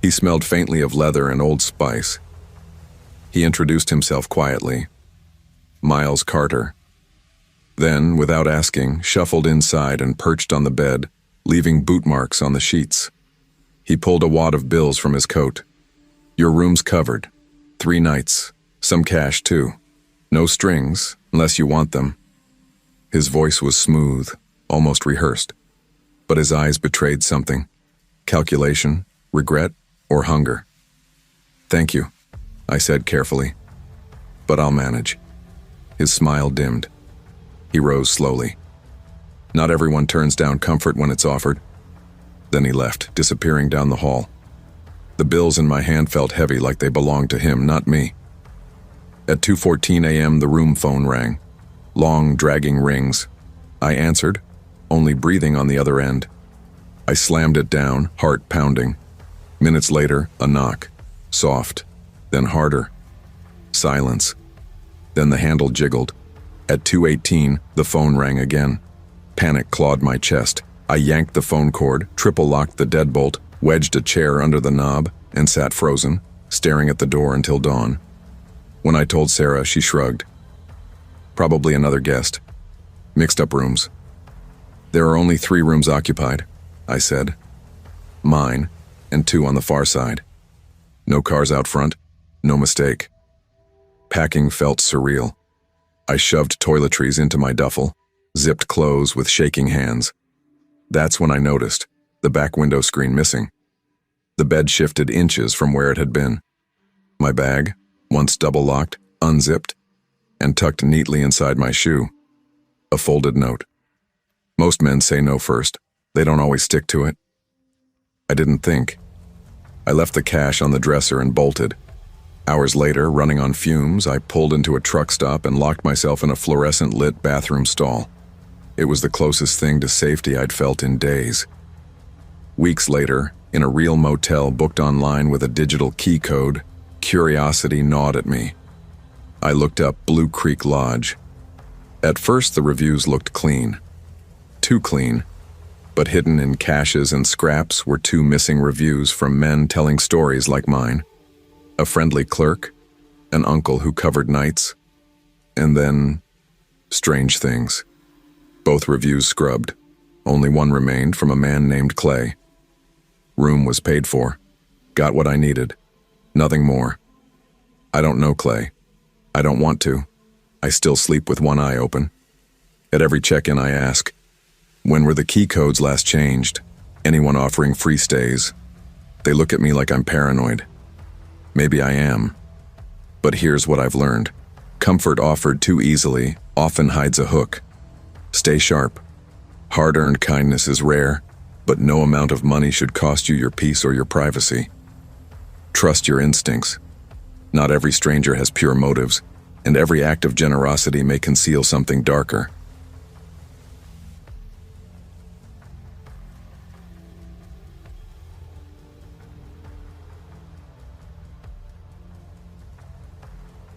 He smelled faintly of leather and Old Spice. He introduced himself quietly. Miles Carter. Then, without asking, shuffled inside and perched on the bed, leaving boot marks on the sheets. He pulled a wad of bills from his coat. "Your room's covered. 3 nights. Some cash, too. No strings, unless you want them." His voice was smooth, almost rehearsed, but his eyes betrayed something. Calculation, regret, or hunger. "Thank you," I said carefully. "But I'll manage." His smile dimmed. He rose slowly. Not everyone turns down comfort when it's offered. Then he left, disappearing down the hall. The bills in my hand felt heavy, like they belonged to him, not me. At 2:14 a.m. the room phone rang. Long, dragging rings. I answered, only breathing on the other end. I slammed it down, heart pounding. Minutes later, a knock. Soft, then harder. Silence. Then the handle jiggled. At 2:18, the phone rang again. Panic clawed my chest. I yanked the phone cord, triple-locked the deadbolt, wedged a chair under the knob, and sat frozen, staring at the door until dawn. When I told Sarah, she shrugged. "Probably another guest. Mixed up rooms." "There are only 3 rooms occupied," I said. "Mine, and 2 on the far side. No cars out front, no mistake." Packing felt surreal. I shoved toiletries into my duffel, zipped clothes with shaking hands. That's when I noticed the back window screen missing. The bed shifted inches from where it had been. My bag, once double-locked, unzipped, and tucked neatly inside my shoe. A folded note. Most men say no first. They don't always stick to it. I didn't think. I left the cash on the dresser and bolted. Hours later, running on fumes, I pulled into a truck stop and locked myself in a fluorescent-lit bathroom stall. It was the closest thing to safety I'd felt in days. Weeks later, In a real motel booked online with a digital key code, curiosity gnawed at me. I looked up Blue Creek Lodge. At first, the reviews looked clean. Too clean. But hidden in caches and scraps were 2 missing reviews from men telling stories like mine. A friendly clerk, an uncle who covered nights, and then strange things. Both reviews scrubbed. Only one remained from a man named Clay. Room was paid for. Got what I needed. Nothing more. I don't know Clay. I don't want to. I still sleep with one eye open. At every check-in I ask, when were the key codes last changed? Anyone offering free stays? They look at me like I'm paranoid. Maybe I am. But here's what I've learned. Comfort offered too easily often hides a hook. Stay sharp. Hard-earned kindness is rare, but no amount of money should cost you your peace or your privacy. Trust your instincts. Not every stranger has pure motives, and every act of generosity may conceal something darker.